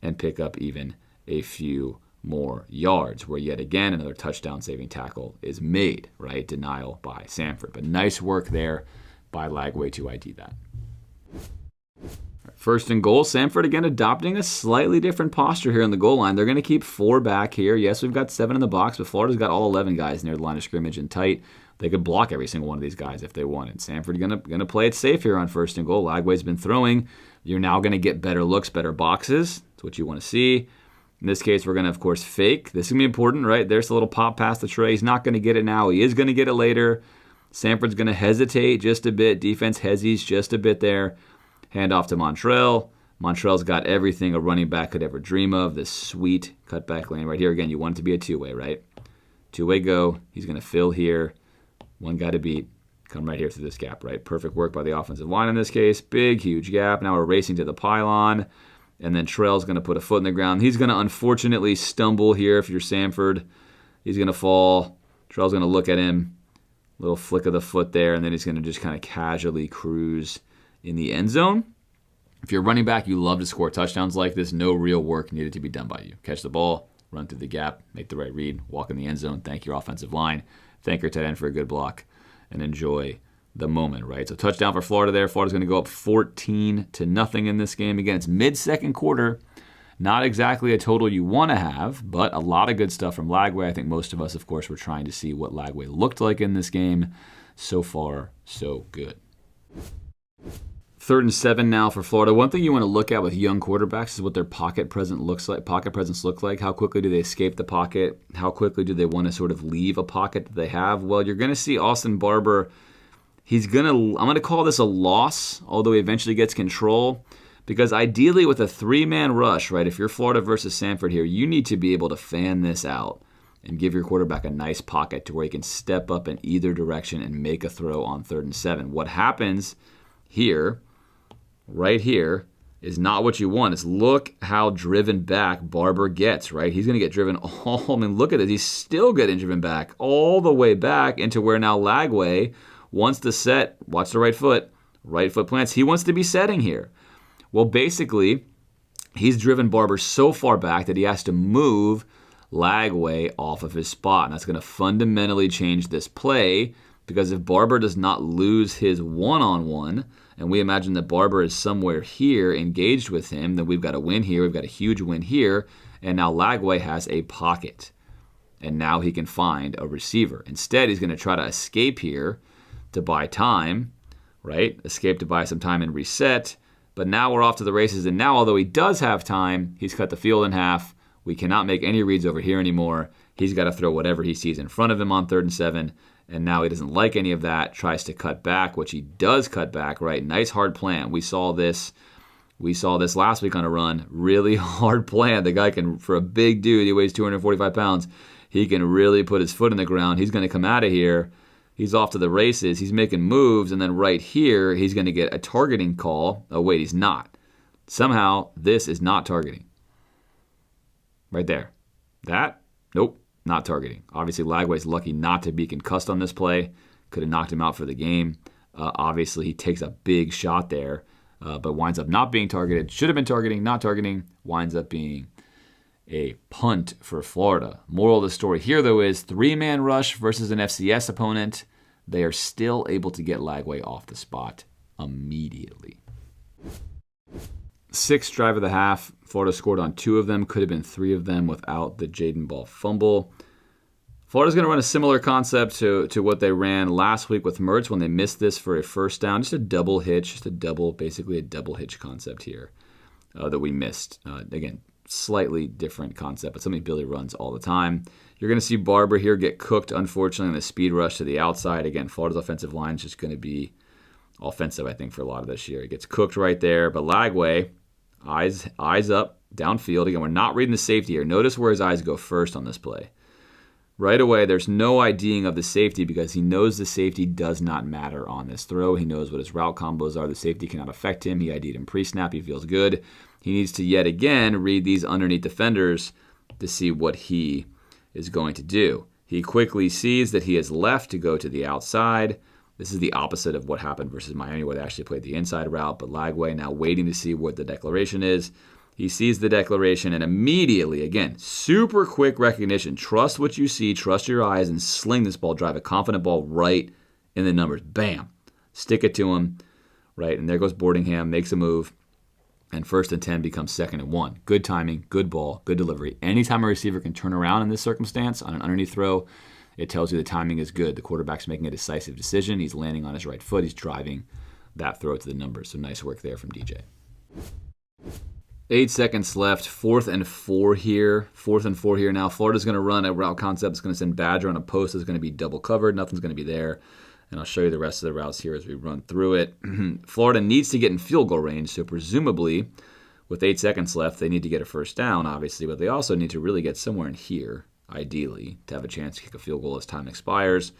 and pick up even a few more yards, where yet again another touchdown saving tackle is made, right? Denial by Samford. But nice work there by Lagway to ID that. 1st and goal. Samford again adopting a slightly different posture here on the goal line. They're going to keep 4 back here. Yes, we've got 7 in the box, but Florida's got all 11 guys near the line of scrimmage and tight. They could block every single one of these guys if they wanted. Samford going to play it safe here on 1st and goal. Lagway's been throwing. You're now going to get better looks, better boxes. That's what you want to see. In this case, we're going to, of course, fake. This is going to be important, right? There's a little pop past the tray. He's not going to get it now. He is going to get it later. Samford's going to hesitate just a bit. Defense hesies just a bit there. Hand off to Montrell. Montrell's got everything a running back could ever dream of. This sweet cutback lane right here. Again, you want it to be a 2-way, right? 2-way go. He's going to fill here. 1 guy to beat. Come right here through this gap, right? Perfect work by the offensive line in this case. Big, huge gap. Now we're racing to the pylon. And then Terrell's going to put a foot in the ground. He's going to unfortunately stumble here if you're Samford. He's going to fall. Terrell's going to look at him. Little flick of the foot there, and then he's going to just kind of casually cruise in the end zone. If you're a running back, you love to score touchdowns like this. No real work needed to be done by you. Catch the ball, run through the gap, make the right read, walk in the end zone, thank your offensive line, thank your tight end for a good block, and enjoy the moment, right? So touchdown for Florida there. Florida's going to go up 14-0 in this game. Again, it's mid-second quarter. Not exactly a total you want to have, but a lot of good stuff from Lagway. I think most of us, of course, were trying to see what Lagway looked like in this game. So far, so good. 3rd and 7 now for Florida. One thing you want to look at with young quarterbacks is what their pocket presence looks like. How quickly do they escape the pocket? How quickly do they want to sort of leave a pocket that they have? Well, you're going to see Austin Barber. I'm going to call this a loss, although he eventually gets control. Because ideally with a 3-man rush, right, if you're Florida versus Samford here, you need to be able to fan this out and give your quarterback a nice pocket to where he can step up in either direction and make a throw on 3rd and 7. What happens here, right here, is not what you want. Is look how driven back Barber gets, right? He's going to get driven look at this. He's still getting driven back all the way back into where now Lagway wants to set. Watch the right foot plants. He wants to be setting here. Well, basically, he's driven Barber so far back that he has to move Lagway off of his spot. And that's going to fundamentally change this play, because if Barber does not lose his one-on-one, and we imagine that Barber is somewhere here engaged with him, then we've got a win here, we've got a huge win here, and now Lagway has a pocket. And now he can find a receiver. Instead, he's going to try to escape here to buy time, right? Escape to buy some time and reset. But now we're off to the races, and now although he does have time, he's cut the field in half. We cannot make any reads over here anymore. He's got to throw whatever he sees in front of him on 3rd and 7, and now he doesn't like any of that, tries to cut back, which he does cut back, right? Nice hard plan. We saw this last week on a run. Really hard plan. The guy can, for a big dude, he weighs 245 pounds, he can really put his foot in the ground. He's going to come out of here. He's off to the races. He's making moves, and then right here, he's going to get a targeting call. Oh, wait, he's not. Somehow, this is not targeting. Right there. That? Nope, not targeting. Obviously, Lagway's lucky not to be concussed on this play. Could have knocked him out for the game. Obviously, he takes a big shot there, but winds up not being targeted. Should have been targeting, not targeting. Winds up being a punt for Florida. Moral of the story here, though, is 3-man rush versus an FCS opponent. They are still able to get Lagway off the spot immediately. 6th drive of the half. Florida scored on 2 of them. Could have been 3 of them without the Jaden Ball fumble. Florida's going to run a similar concept to what they ran last week with Mertz when they missed this for a first down. Just a double hitch, basically a double hitch concept here that we missed. Again, slightly different concept, but something Billy runs all the time. You're going to see Barber here get cooked, unfortunately, on the speed rush to the outside. Again, Florida's offensive line is just going to be offensive, I think, for a lot of this year. He gets cooked right there, but Lagway, eyes up, downfield. Again, we're not reading the safety here. Notice where his eyes go first on this play. Right away, there's no IDing of the safety because he knows the safety does not matter on this throw. He knows what his route combos are. The safety cannot affect him. He ID'd him pre-snap. He feels good. He needs to yet again read these underneath defenders to see what he is going to do. He quickly sees that he is left to go to the outside. This is the opposite of what happened versus Miami where they actually played the inside route, but Lagway now waiting to see what the declaration is. He sees the declaration and immediately, again, super quick recognition. Trust what you see, trust your eyes, and sling this ball, drive a confident ball right in the numbers. Bam! Stick it to him, right? And there goes Boardingham, makes a move, and 1st and 10 becomes 2nd and 1. Good timing, good ball, good delivery. Anytime a receiver can turn around in this circumstance on an underneath throw, it tells you the timing is good. The quarterback's making a decisive decision. He's landing on his right foot. He's driving that throw to the numbers. So nice work there from DJ. 8 seconds left. 4th and 4 here. 4th and 4 here now. Florida's going to run a route concept. It's going to send Badger on a post that's going to be double covered. Nothing's going to be there. And I'll show you the rest of the routes here as we run through it. Florida needs to get in field goal range. So presumably, with 8 seconds left, they need to get a first down, obviously. But they also need to really get somewhere in here, ideally, to have a chance to kick a field goal as time expires.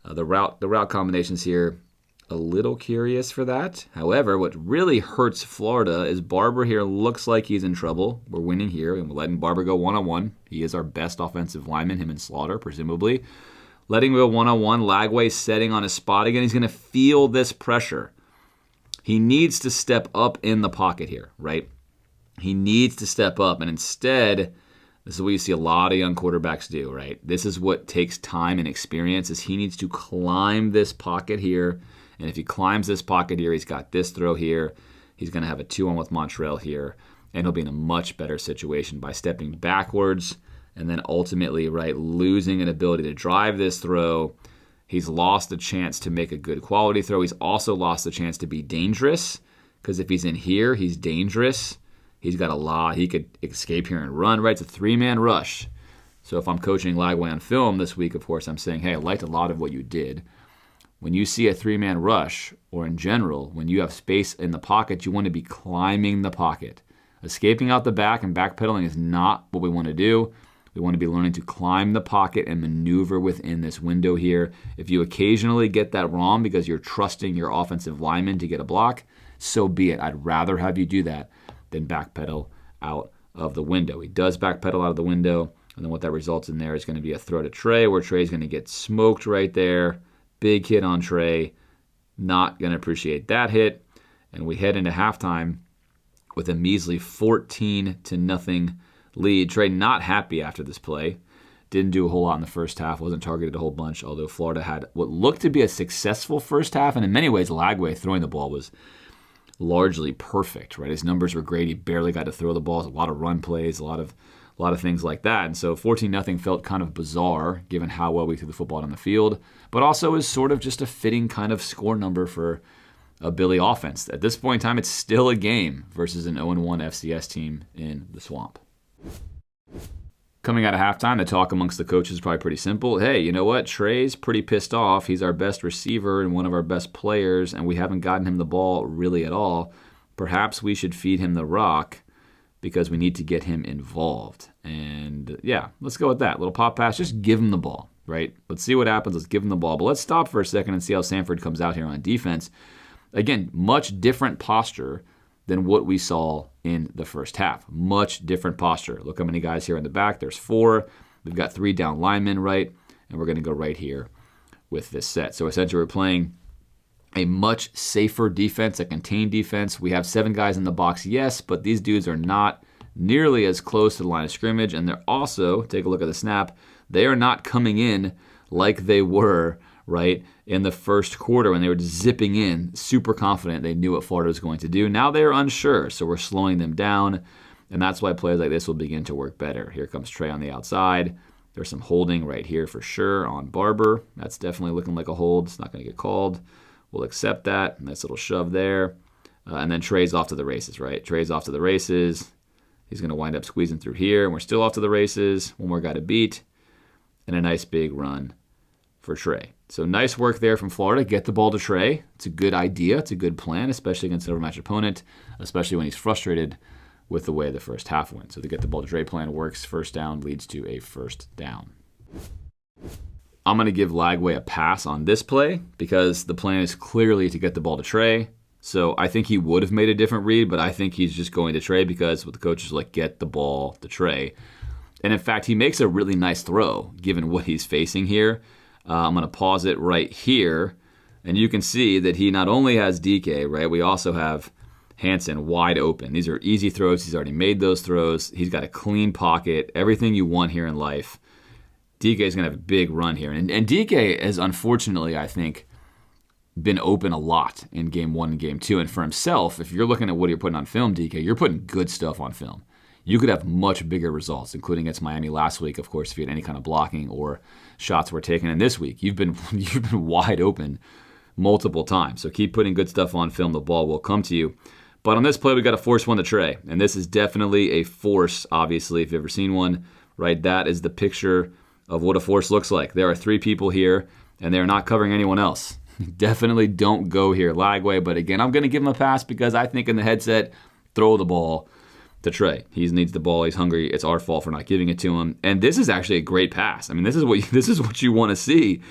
The route combinations here, a little curious for that. However, what really hurts Florida is Barber here looks like he's in trouble. We're winning here, and we're letting Barber go one-on-one. He is our best offensive lineman, him and Slaughter, presumably. Letting him go one-on-one. Lagway setting on his spot again. He's going to feel this pressure. He needs to step up in the pocket here, right? He needs to step up, and instead, this is what you see a lot of young quarterbacks do, right? This is what takes time and experience, is he needs to climb this pocket here. And if he climbs this pocket here, he's got this throw here. He's going to have a 2-on with Montreal here, and he'll be in a much better situation by stepping backwards and then ultimately, right, losing an ability to drive this throw. He's lost the chance to make a good quality throw. He's also lost the chance to be dangerous, because if he's in here, he's dangerous. He's got a lot. He could escape here and run, right? It's a 3-man rush. So if I'm coaching Lagway on film this week, of course, I'm saying, hey, I liked a lot of what you did. When you see a 3-man rush, or in general, when you have space in the pocket, you want to be climbing the pocket. Escaping out the back and backpedaling is not what we want to do. We want to be learning to climb the pocket and maneuver within this window here. If you occasionally get that wrong because you're trusting your offensive lineman to get a block, so be it. I'd rather have you do that than backpedal out of the window. He does backpedal out of the window, and then what that results in there is going to be a throw to Trey, where Trey's going to get smoked right there. Big hit on Trey. Not going to appreciate that hit. And we head into halftime with a measly 14-0 lead. Trey not happy after this play. Didn't do a whole lot in the first half. Wasn't targeted a whole bunch, although Florida had what looked to be a successful first half. And in many ways, Lagway throwing the ball was largely perfect, right? His numbers were great. He barely got to throw the ball. A lot of run plays, a lot of things like that. And so 14-0 felt kind of bizarre given how well we threw the football on the field, but also is sort of just a fitting kind of score number for a Billy offense. At this point in time, it's still a game versus an 0-1 FCS team in the Swamp. Coming out of halftime, the talk amongst the coaches is probably pretty simple. Hey, you know what? Trey's pretty pissed off. He's our best receiver and one of our best players, and we haven't gotten him the ball really at all. Perhaps we should feed him the rock because we need to get him involved. And yeah, let's go with that. Little pop pass, just give him the ball, right? Let's see what happens. Let's give him the ball. But let's stop for a second and see how Samford comes out here on defense. Again, much different posture than what we saw in the first half. Much different posture. Look how many guys here in the back. There's 4. We've got 3 down linemen, right? And we're going to go right here with this set. So essentially we're playing a much safer defense, a contained defense. We have 7 guys in the box, yes, but these dudes are not nearly as close to the line of scrimmage. And they're also, take a look at the snap, they are not coming in like they were, right, in the first quarter when they were just zipping in, super confident they knew what Florida was going to do. Now they're unsure, so we're slowing them down, and that's why plays like this will begin to work better. Here comes Trey on the outside. There's some holding right here for sure on Barber. That's definitely looking like a hold. It's not going to get called. We'll accept that. Nice little shove there. And then Trey's off to the races, right? Trey's off to the races. He's going to wind up squeezing through here, and we're still off to the races. One more guy to beat, and a nice big run for Trey. So nice work there from Florida. Get the ball to Trey. It's a good idea. It's a good plan, especially against an overmatched opponent, especially when he's frustrated with the way the first half went. So the get the ball to Trey plan works. First down leads to a first down. I'm going to give Lagway a pass on this play because the plan is clearly to get the ball to Trey. So I think he would have made a different read, but I think he's just going to Trey because what the coach is like, get the ball to Trey. And in fact, he makes a really nice throw given what he's facing here. I'm going to pause it right here, and you can see that he not only has DK, right, we also have Hansen wide open. These are easy throws. He's already made those throws. He's got a clean pocket, everything you want here in life. DK is going to have a big run here. And DK has, unfortunately, I think, been open a lot in Game 1 and Game 2. And for himself, if you're looking at what you're putting on film, DK, you're putting good stuff on film. You could have much bigger results, including against Miami last week, of course, if you had any kind of blocking or shots were taken. And this week, you've been wide open multiple times. So keep putting good stuff on film. The ball will come to you. But on this play, we got to force one to Trey. And this is definitely a force, obviously, if you've ever seen one, right? That is the picture of what a force looks like. There are 3 people here, and they're not covering anyone else. Definitely don't go here Lagway. But again, I'm going to give him a pass because I think in the headset, throw the ball to Trey. He needs the ball. He's hungry. It's our fault for not giving it to him. And this is actually a great pass. I mean, this is what you want to see.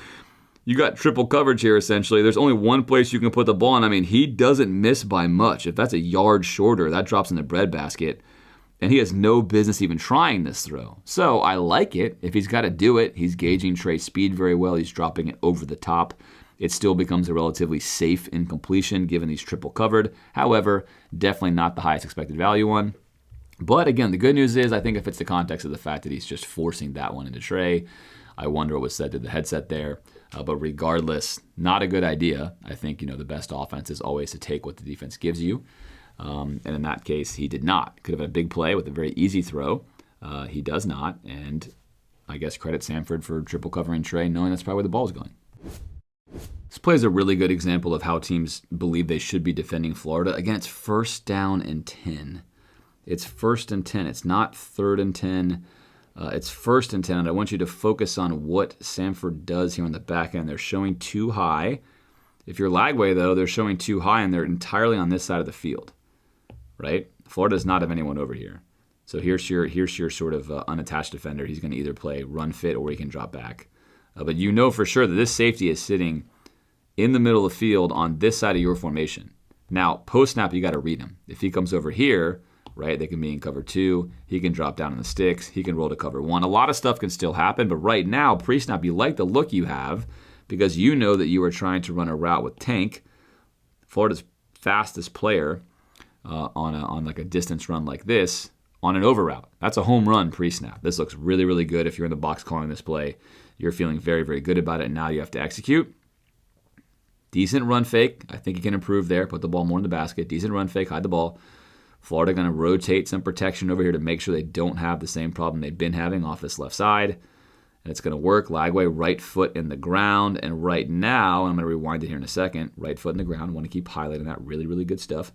You got triple coverage here, essentially. There's only one place you can put the ball in. I mean, he doesn't miss by much. If that's a yard shorter, that drops in the breadbasket. And he has no business even trying this throw. So I like it. If he's got to do it, he's gauging Trey's speed very well. He's dropping it over the top. It still becomes a relatively safe incompletion given he's triple covered. However, definitely not the highest expected value one. But again, the good news is I think it fits the context of the fact that he's just forcing that one into Trey. I wonder what was said to the headset there. But regardless, not a good idea. I think, the best offense is always to take what the defense gives you. And in that case, he did not. Could have had a big play with a very easy throw. He does not. And I guess credit Samford for triple covering Trey, knowing that's probably where the ball is going. This play is a really good example of how teams believe they should be defending Florida. Again, it's 1st down and 10. It's 1st and 10. It's not 3rd and 10. It's 1st and 10. And I want you to focus on what Samford does here on the back end. They're showing too high. If you're Lagway, though, they're showing too high, and they're entirely on this side of the field. Right? Florida does not have anyone over here. So here's your sort of unattached defender. He's going to either play run fit or he can drop back. But you know for sure that this safety is sitting in the middle of the field on this side of your formation. Now, post-snap, you got to read him. If he comes over here, right, they can be in cover 2. He can drop down in the sticks. He can roll to cover 1. A lot of stuff can still happen, but right now, pre-snap, you like the look you have because you know that you are trying to run a route with Tank, Florida's fastest player, on like a distance run like this, on an over route. That's a home run pre-snap. This looks really, really good. If you're in the box calling this play, you're feeling very, very good about it, and now you have to execute. Decent run fake. I think you can improve there. Put the ball more in the basket. Decent run fake. Hide the ball. Florida going to rotate some protection over here to make sure they don't have the same problem they've been having off this left side. And it's going to work. Lagway, right foot in the ground. And right now, I'm going to rewind it here in a second. Right foot in the ground. I want to keep highlighting that. Really, really good stuff.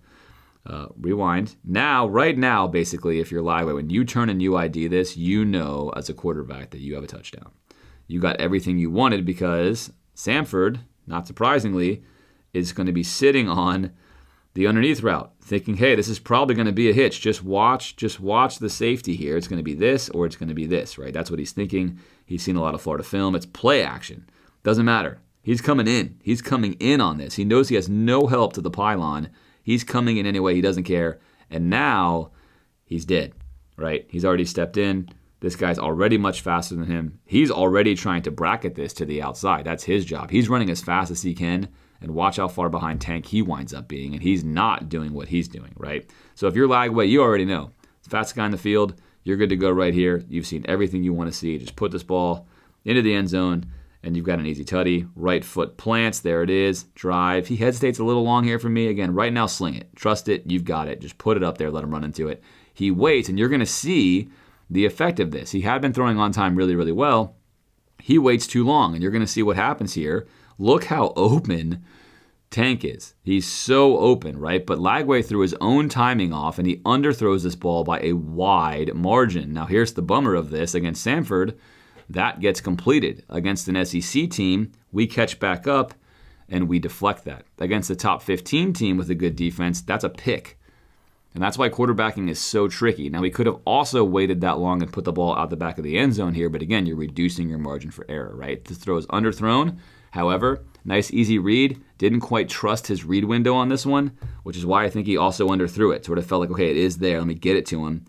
Rewind. Now, right now, basically, if you're Lagway, when you turn and UID this, you know as a quarterback that you have a touchdown. You got everything you wanted because Samford, not surprisingly, is going to be sitting on the underneath route, thinking, hey, this is probably going to be a hitch. Just watch the safety here. It's going to be this or it's going to be this, right? That's what he's thinking. He's seen a lot of Florida film. It's play action. Doesn't matter. He's coming in. He's coming in on this. He knows he has no help to the pylon. He's coming in anyway. He doesn't care. And now he's dead, right? He's already stepped in. This guy's already much faster than him. He's already trying to bracket this to the outside. That's his job. He's running as fast as he can, and watch how far behind Tank he winds up being, and he's not doing what he's doing, right? So if you're Lagway, you already know. Fastest guy in the field, you're good to go right here. You've seen everything you want to see. Just put this ball into the end zone, and you've got an easy tutty. Right foot plants. There it is. Drive. He hesitates a little long here for me. Again, right now, sling it. Trust it. You've got it. Just put it up there. Let him run into it. He waits, and you're going to see the effect of this. He had been throwing on time really, really well. He waits too long, and you're going to see what happens here. Look how open Tank is. He's so open, right? But Lagway threw his own timing off, and he underthrows this ball by a wide margin. Now, here's the bummer of this. Against Samford, that gets completed. Against an SEC team, we catch back up, and we deflect that. Against the top 15 team with a good defense, that's a pick. And that's why quarterbacking is so tricky. Now, we could have also waited that long and put the ball out the back of the end zone here, but again, you're reducing your margin for error, right? The throw is underthrown. However, nice easy read. Didn't quite trust his read window on this one, which is why I think he also underthrew it. Sort of felt like, okay, it is there. Let me get it to him.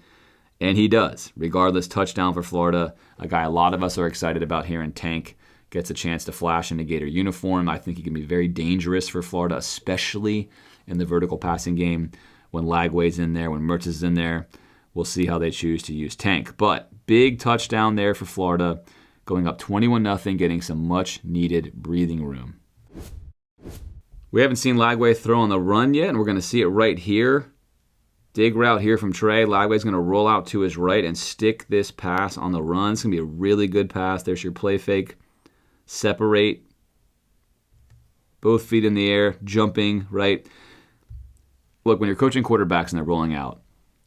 And he does. Regardless, touchdown for Florida. A guy a lot of us are excited about here in Tank. Gets a chance to flash in a Gator uniform. I think he can be very dangerous for Florida, especially in the vertical passing game. When Lagway's in there, when Mertz is in there, we'll see how they choose to use Tank. But big touchdown there for Florida, going up 21-0, getting some much-needed breathing room. We haven't seen Lagway throw on the run yet, and we're going to see it right here. Dig route here from Trey. Lagway's going to roll out to his right and stick this pass on the run. It's going to be a really good pass. There's your play fake. Separate. Both feet in the air, jumping, right? Look, when you're coaching quarterbacks and they're rolling out,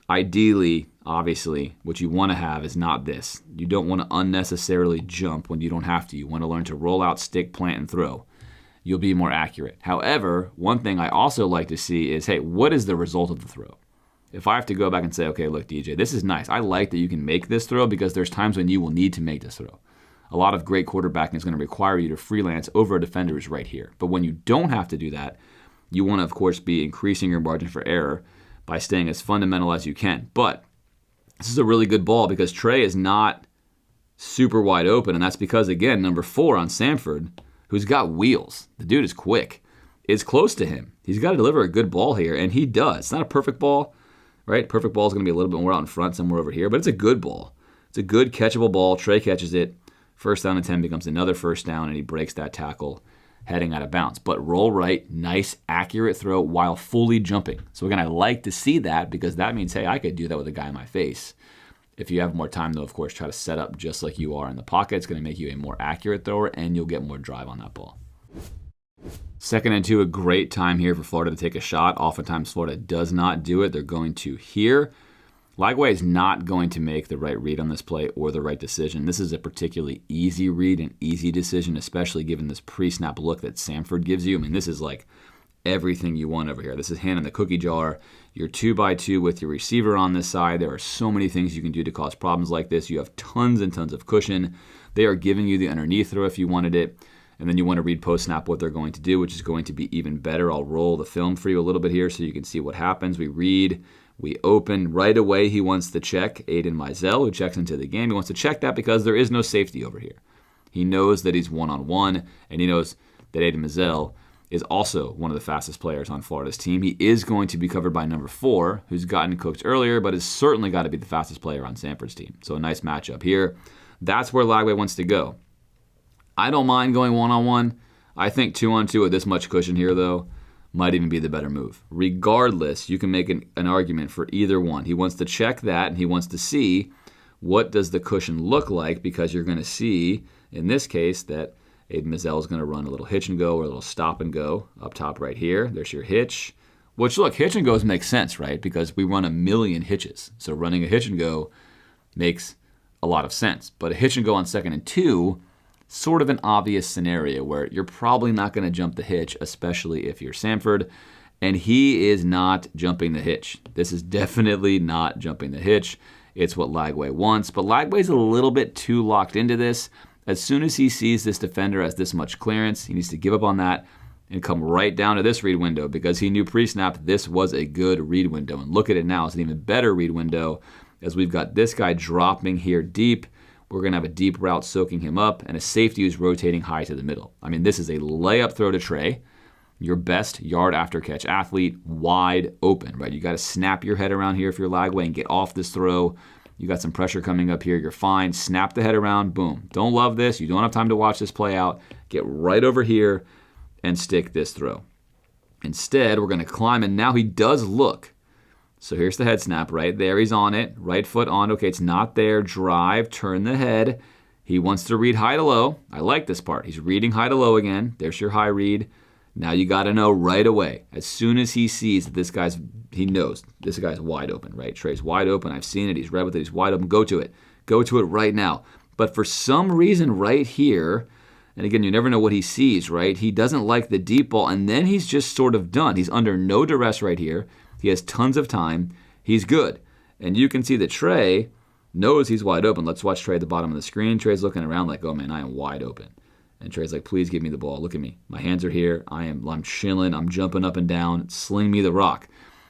ideally, obviously, what you want to have is not this. You don't want to unnecessarily jump when you don't have to. You want to learn to roll out, stick, plant, and throw. You'll be more accurate. However, one thing I also like to see is, hey, what is the result of the throw? If I have to go back and say, okay, look, DJ, this is nice. I like that you can make this throw because there's times when you will need to make this throw. A lot of great quarterbacking is going to require you to freelance over a defender who's right here. But when you don't have to do that, you want to, of course, be increasing your margin for error by staying as fundamental as you can. But this is a really good ball because Trey is not super wide open, and that's because, again, number 4 on Samford, who's got wheels. The dude is quick. Is close to him. He's got to deliver a good ball here, and he does. It's not a perfect ball, right? Perfect ball is going to be a little bit more out in front, somewhere over here, but it's a good ball. It's a good catchable ball. Trey catches it. First down and 10 becomes another first down, and he breaks that tackle heading out of bounds. But roll right, nice, accurate throw while fully jumping. So again, I like to see that because that means, hey, I could do that with a guy in my face. If you have more time, though, of course, try to set up just like you are in the pocket. It's going to make you a more accurate thrower, and you'll get more drive on that ball. 2nd and 2, a great time here for Florida to take a shot. Oftentimes, Florida does not do it. They're going to here. Lagway is not going to make the right read on this play or the right decision. This is a particularly easy read and easy decision, especially given this pre-snap look that Samford gives you. I mean, this is like everything you want over here. This is hand in the cookie jar. You're 2x2 with your receiver on this side. There are so many things you can do to cause problems like this. You have tons and tons of cushion. They are giving you the underneath throw if you wanted it. And then you want to read post-snap what they're going to do, which is going to be even better. I'll roll the film for you a little bit here so you can see what happens. We read. We open right away. He wants to check Aiden Mizell, who checks into the game. He wants to check that because there is no safety over here. He knows that he's one-on-one, and he knows that Aiden Mizell is also one of the fastest players on Florida's team. He is going to be covered by number 4, who's gotten cooked earlier, but has certainly got to be the fastest player on Samford's team. So a nice matchup here. That's where Lagway wants to go. I don't mind going one-on-one. I think 2-on-2 with this much cushion here, though, might even be the better move. Regardless, you can make an argument for either one. He wants to check that, and he wants to see what does the cushion look like, because you're going to see, in this case, that Aiden Mizell is going to run a little hitch and go or a little stop and go up top right here. There's your hitch, which, look, hitch and goes make sense, right? Because we run a million hitches. So running a hitch and go makes a lot of sense. But a hitch and go on 2nd and 2, sort of an obvious scenario where you're probably not going to jump the hitch, especially if you're Samford, and he is not jumping the hitch. This is definitely not jumping the hitch. It's what Lagway wants, but Lagway's a little bit too locked into this. As soon as he sees this defender has this much clearance, he needs to give up on that and come right down to this read window because he knew pre-snap this was a good read window. And look at it now, it's an even better read window as we've got this guy dropping here deep. We're going to have a deep route soaking him up, and a safety who's rotating high to the middle. I mean, this is a layup throw to Trey, your best yard after catch athlete, wide open, right? You got to snap your head around here if you're Lagway and get off this throw. You got some pressure coming up here. You're fine. Snap the head around. Boom. Don't love this. You don't have time to watch this play out. Get right over here and stick this throw. Instead, we're going to climb, and now he does look. So here's the head snap right there. He's on it. Right foot on. Okay, it's not there. Drive. Turn the head. He wants to read high to low. I like this part. He's reading high to low again. There's your high read. Now you got to know right away. As soon as he sees that he knows this guy's wide open, right? Trey's wide open. I've seen it. He's read with it. He's wide open. Go to it. Go to it right now. But for some reason right here, and again, you never know what he sees, right? He doesn't like the deep ball, and then he's just sort of done. He's under no duress right here. He has tons of time. He's good. And you can see that Trey knows he's wide open. Let's watch Trey at the bottom of the screen. Trey's looking around like, oh man, I am wide open. And Trey's like, please give me the ball. Look at me. My hands are here. I'm chilling. I'm jumping up and down. Sling me the rock.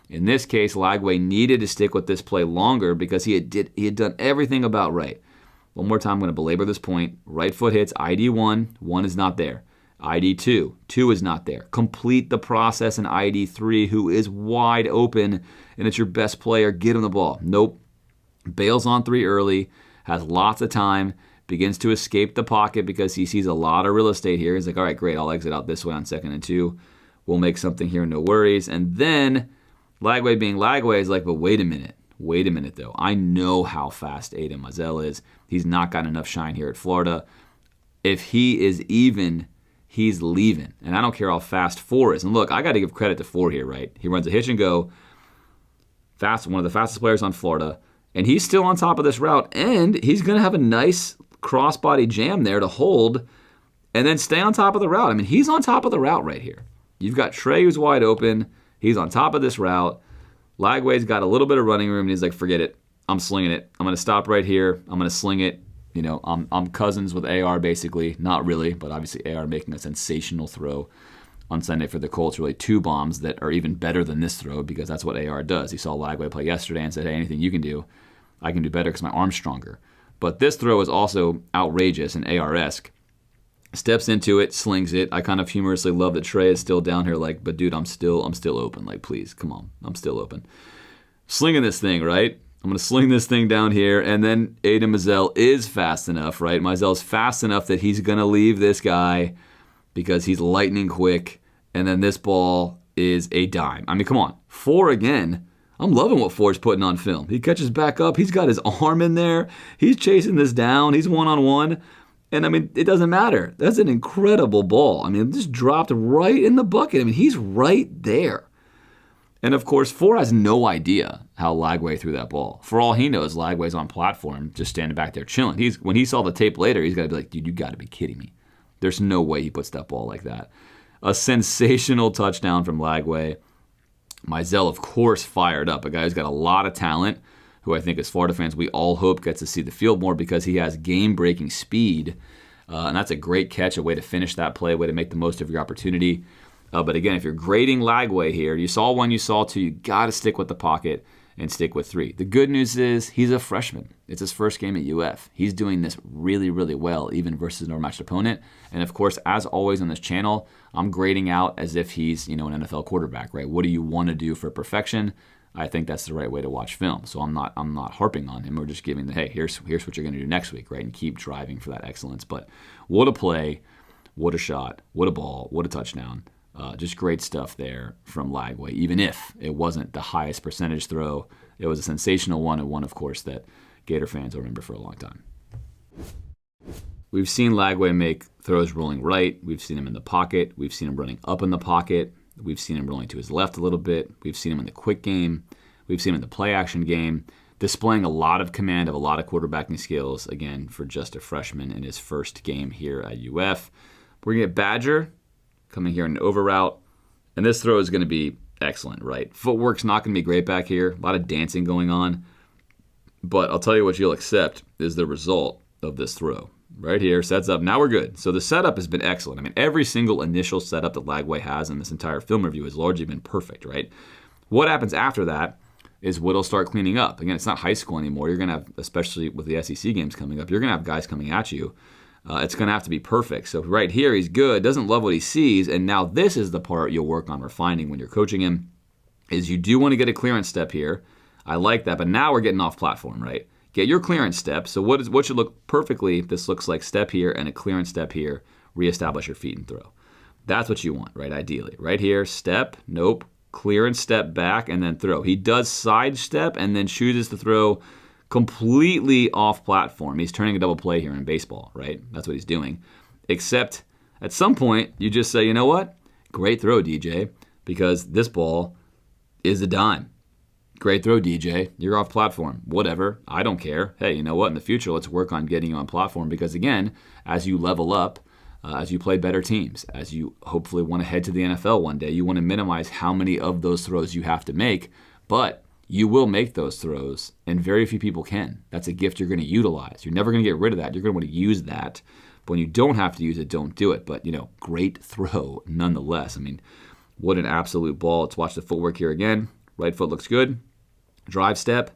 In this case, Lagway needed to stick with this play longer because he had done everything about right. One more time, I'm going to belabor this point. Right foot hits ID 1. 1 is not there. ID 2. 2 is not there. Complete the process in ID 3, who is wide open, and it's your best player. Get him the ball. Nope. Bails on 3 early. Has lots of time. Begins to escape the pocket because he sees a lot of real estate here. He's like, all right, great. I'll exit out this way on 2nd and 2. We'll make something here, no worries. And then Lagway being Lagway is like, but wait a minute. Wait a minute, though. I know how fast Aiden Mizell is. He's not got enough shine here at Florida. If he is even, he's leaving. And I don't care how fast 4 is. And look, I got to give credit to 4 here, right? He runs a hitch and go. Fast, one of the fastest players on Florida. And he's still on top of this route. And he's going to have a nice crossbody jam there to hold and then stay on top of the route. I mean, he's on top of the route right here. You've got Trey who's wide open. He's on top of this route. Lagway's got a little bit of running room, and he's like, forget it. I'm slinging it. I'm going to stop right here. I'm going to sling it. I'm cousins with AR basically. Not really, but obviously AR making a sensational throw on Sunday for the Colts. Really 2 bombs that are even better than this throw because that's what AR does. He saw Lagway play yesterday and said, hey, anything you can do, I can do better because my arm's stronger. But this throw is also outrageous and AR-esque. Steps into it, slings it. I kind of humorously love that Trey is still down here like, but dude, I'm still open. Like, please, come on. I'm still open. Slinging this thing, right? I'm going to sling this thing down here, and then Aiden Mizell is fast enough, right? Mizell's fast enough that he's going to leave this guy because he's lightning quick, and then this ball is a dime. I mean, come on. 4 again. I'm loving what Ford's putting on film. He catches back up. He's got his arm in there. He's chasing this down. He's one-on-one. And, I mean, it doesn't matter. That's an incredible ball. I mean, it just dropped right in the bucket. I mean, he's right there. And, of course, Ford has no idea how Lagway threw that ball. For all he knows, Lagway's on platform just standing back there chilling. When he saw the tape later, he's got to be like, dude, you got to be kidding me. There's no way he puts that ball like that. A sensational touchdown from Lagway. Mizell, of course, fired up. A guy who's got a lot of talent, who I think as Florida fans we all hope gets to see the field more because he has game-breaking speed. And that's a great catch, a way to finish that play, a way to make the most of your opportunity. But again, if you're grading Lagway here, you saw 1, you saw 2, you got to stick with the pocket and stick with 3. The good news is he's a freshman. It's his first game at UF. He's doing this really, really well, even versus an overmatched opponent. And of course, as always on this channel, I'm grading out as if he's, an NFL quarterback, right? What do you want to do for perfection? I think that's the right way to watch film. So I'm not harping on him. We're just giving hey, here's what you're going to do next week, right? And keep driving for that excellence. But what a play, what a shot, what a ball, what a touchdown. Just great stuff there from Lagway. Even if it wasn't the highest percentage throw, it was a sensational one, and one, of course, that Gator fans will remember for a long time. We've seen Lagway make throws rolling right. We've seen him in the pocket. We've seen him running up in the pocket. We've seen him rolling to his left a little bit. We've seen him in the quick game. We've seen him in the play-action game, displaying a lot of command of a lot of quarterbacking skills, again, for just a freshman in his first game here at UF. We're going to get Badger coming here in an over route, and this throw is going to be excellent, right? Footwork's not going to be great back here. A lot of dancing going on. But I'll tell you what you'll accept is the result of this throw. Right here, sets up. Now we're good. So the setup has been excellent. I mean, every single initial setup that Lagway has in this entire film review has largely been perfect, right? What happens after that is Whit'll start cleaning up. Again, it's not high school anymore. You're going to have, especially with the SEC games coming up, you're going to have guys coming at you. It's going to have to be perfect. So right here, he's good, doesn't love what he sees, and now this is the part you'll work on refining when you're coaching him, is you do want to get a clearance step here. I like that, but now we're getting off platform, right? Get your clearance step. So what should look perfectly, this looks like step here and a clearance step here, reestablish your feet and throw. That's what you want, right, ideally. Right here, step, nope, clearance step back, and then throw. He does sidestep and then chooses to throw completely off platform. He's turning a double play here in baseball, right? That's what he's doing. Except at some point, you just say, you know what? Great throw, DJ, because this ball is a dime. Great throw, DJ. You're off platform. Whatever. I don't care. Hey, you know what? In the future, let's work on getting you on platform because, again, as you level up, as you play better teams, as you hopefully want to head to the NFL one day, you want to minimize how many of those throws you have to make, but you will make those throws, and very few people can. That's a gift you're going to utilize. You're never going to get rid of that. You're going to want to use that. But when you don't have to use it, don't do it. But, great throw nonetheless. I mean, what an absolute ball. Let's watch the footwork here again. Right foot looks good. Drive step.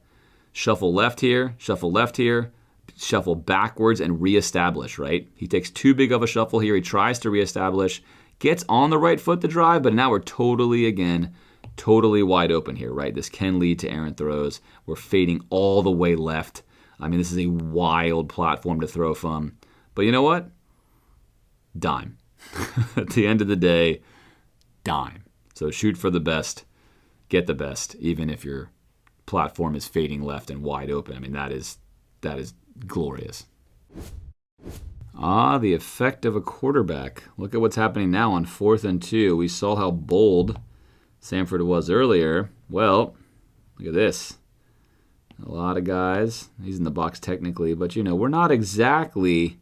Shuffle left here. Shuffle left here. Shuffle backwards and reestablish, right? He takes too big of a shuffle here. He tries to reestablish. Gets on the right foot to drive, but now we're totally wide open here, right? This can lead to errant throws. We're fading all the way left. I mean, this is a wild platform to throw from. But you know what? Dime. At the end of the day, dime. So shoot for the best, get the best, even if your platform is fading left and wide open. I mean, that is glorious. The effect of a quarterback. Look at what's happening now on 4th and 2. We saw how bold Samford was earlier. Well, look at this. A lot of guys. He's in the box technically, but we're not exactly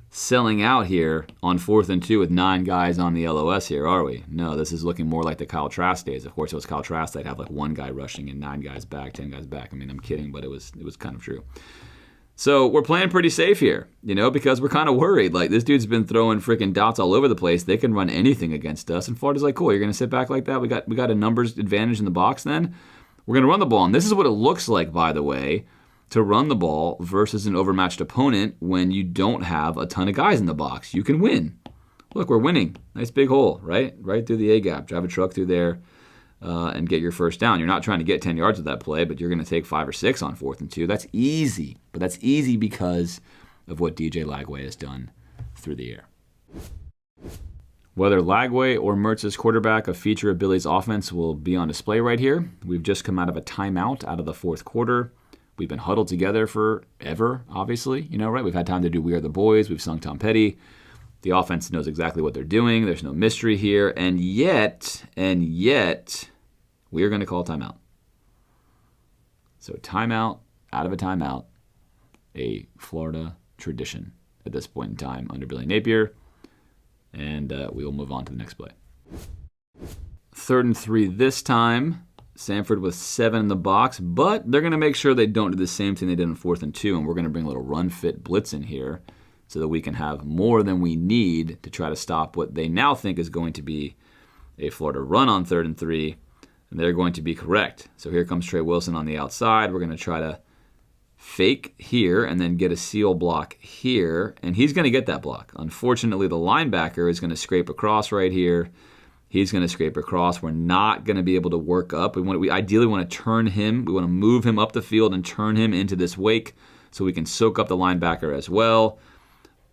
selling out here on 4th and 2 with 9 guys on the LOS here, are we? No, this is looking more like the Kyle Trask days. Of course, it was Kyle Trask. They'd have like 1 guy rushing and 9 guys back, 10 guys back. I mean, I'm kidding, but it was kind of true. So we're playing pretty safe here, because we're kind of worried. Like, this dude's been throwing freaking dots all over the place. They can run anything against us. And Florida's like, cool, you're going to sit back like that? We got a numbers advantage in the box then? We're going to run the ball. And this is what it looks like, by the way, to run the ball versus an overmatched opponent when you don't have a ton of guys in the box. You can win. Look, we're winning. Nice big hole, right? Right through the A-gap. Drive a truck through there and get your first down. You're not trying to get 10 yards with that play, but you're going to take 5 or 6 on 4th and 2. That's easy. But that's easy because of what DJ Lagway has done through the air. Whether Lagway or Mertz's quarterback, a feature of Billy's offense will be on display right here. We've just come out of a timeout out of the 4th quarter. We've been huddled together forever, obviously. Right? We've had time to do We Are the Boys. We've sung Tom Petty. The offense knows exactly what they're doing. There's no mystery here. And yet, we are going to call timeout. So timeout, out of a timeout, a Florida tradition at this point in time under Billy Napier. And we will move on to the next play. 3rd and 3 this time. Samford with 7 in the box, but they're going to make sure they don't do the same thing they did on 4th and 2, and we're going to bring a little run-fit blitz in here so that we can have more than we need to try to stop what they now think is going to be a Florida run on 3rd and 3, and they're going to be correct. So here comes Trey Wilson on the outside. We're going to try to fake here and then get a seal block here, and he's going to get that block. Unfortunately, the linebacker is going to scrape across right here. He's going to scrape across. We're not going to be able to work up. We ideally want to turn him. We want to move him up the field and turn him into this wake so we can soak up the linebacker as well.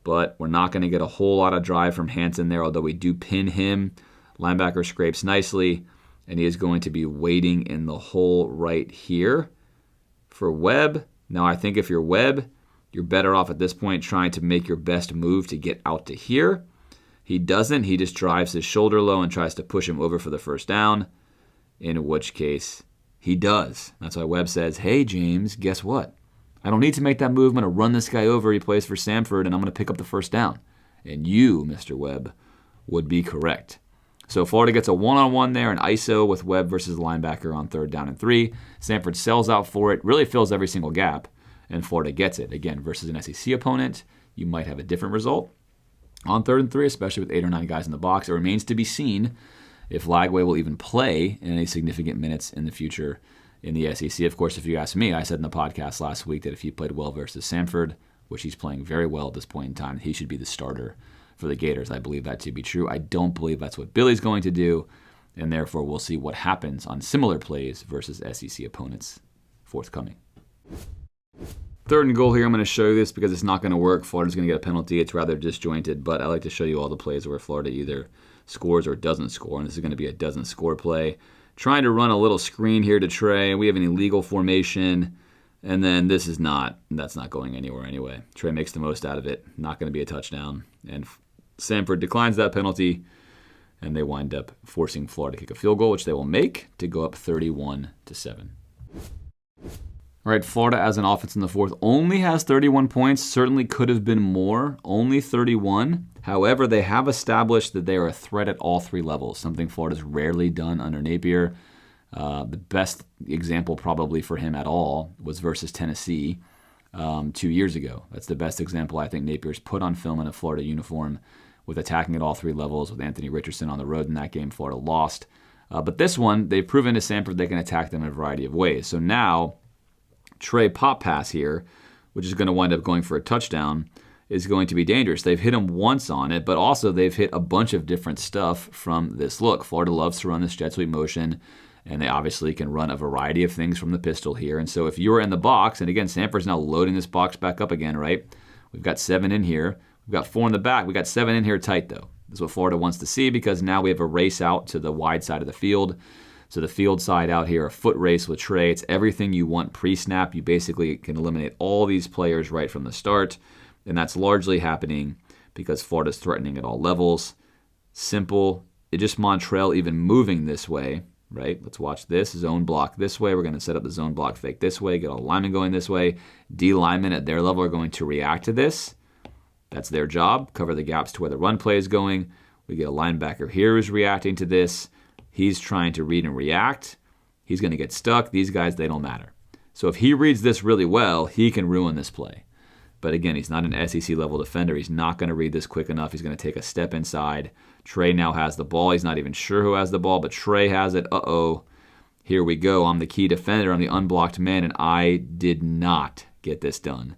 But we're not going to get a whole lot of drive from Hansen there, although we do pin him. Linebacker scrapes nicely, and he is going to be waiting in the hole right here for Webb. Now, I think if you're Webb, you're better off at this point trying to make your best move to get out to here. He doesn't. He just drives his shoulder low and tries to push him over for the first down, in which case he does. That's why Webb says, hey, James, guess what? I don't need to make that move. I'm going to run this guy over. He plays for Samford, and I'm going to pick up the first down. And you, Mr. Webb, would be correct. So Florida gets a one-on-one there, an ISO with Webb versus the linebacker on 3rd down and 3. Samford sells out for it, really fills every single gap, and Florida gets it. Again, versus an SEC opponent, you might have a different result. On 3rd and 3, especially with 8 or 9 guys in the box, it remains to be seen if Lagway will even play in any significant minutes in the future in the SEC. Of course, if you ask me, I said in the podcast last week that if he played well versus Samford, which he's playing very well at this point in time, he should be the starter for the Gators. I believe that to be true. I don't believe that's what Billy's going to do, and therefore we'll see what happens on similar plays versus SEC opponents forthcoming. 3rd and goal here. I'm going to show you this because it's not going to work. Florida's going to get a penalty. It's rather disjointed, but I like to show you all the plays where Florida either scores or doesn't score, and this is going to be a doesn't score play. Trying to run a little screen here to Trey. We have an illegal formation, and then that's not going anywhere anyway. Trey makes the most out of it. Not going to be a touchdown, and Samford declines that penalty, and they wind up forcing Florida to kick a field goal, which they will make to go up 31-7. All right, Florida as an offense in the 4th only has 31 points. Certainly could have been more. Only 31. However, they have established that they are a threat at all 3 levels, something Florida's rarely done under Napier. The best example probably for him at all was versus Tennessee 2 years ago. That's the best example I think Napier's put on film in a Florida uniform with attacking at all 3 levels with Anthony Richardson on the road in that game. Florida lost. But this one, they've proven to Samford they can attack them in a variety of ways. So now Trey pop pass here, which is going to wind up going for a touchdown, is going to be dangerous. They've hit him once on it, but also they've hit a bunch of different stuff from this look. Florida loves to run this jet sweep motion, and they obviously can run a variety of things from the pistol here. And so if you're in the box, and again, Samford's now loading this box back up again, right? We've got 7 in here. We've got 4 in the back. We've got 7 in here tight, though. This is what Florida wants to see because now we have a race out to the wide side of the field. So the field side out here, a foot race with Trey. It's everything you want pre-snap. You basically can eliminate all these players right from the start. And that's largely happening because Florida's threatening at all levels. Simple. It just Montrell even moving this way, right? Let's watch this. Zone block this way. We're going to set up the zone block fake this way, get all linemen going this way. D linemen at their level are going to react to this. That's their job. Cover the gaps to where the run play is going. We get a linebacker here who's reacting to this. He's trying to read and react. He's going to get stuck. These guys, they don't matter. So if he reads this really well, he can ruin this play. But again, he's not an SEC level defender. He's not going to read this quick enough. He's going to take a step inside. Trey now has the ball. He's not even sure who has the ball, but Trey has it. Uh-oh. Here we go. I'm the key defender. I'm the unblocked man, and I did not get this done.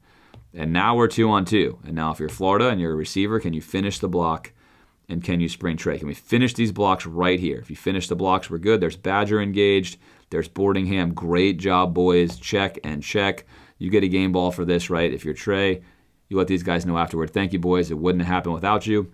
And now we're 2-on-2. And now if you're Florida and you're a receiver, can you finish the block? And can you sprint Trey? Can we finish these blocks right here? If you finish the blocks, we're good. There's Badger engaged. There's Boardingham. Great job, boys. Check and check. You get a game ball for this, right? If you're Trey, you let these guys know afterward. Thank you, boys. It wouldn't have happened without you.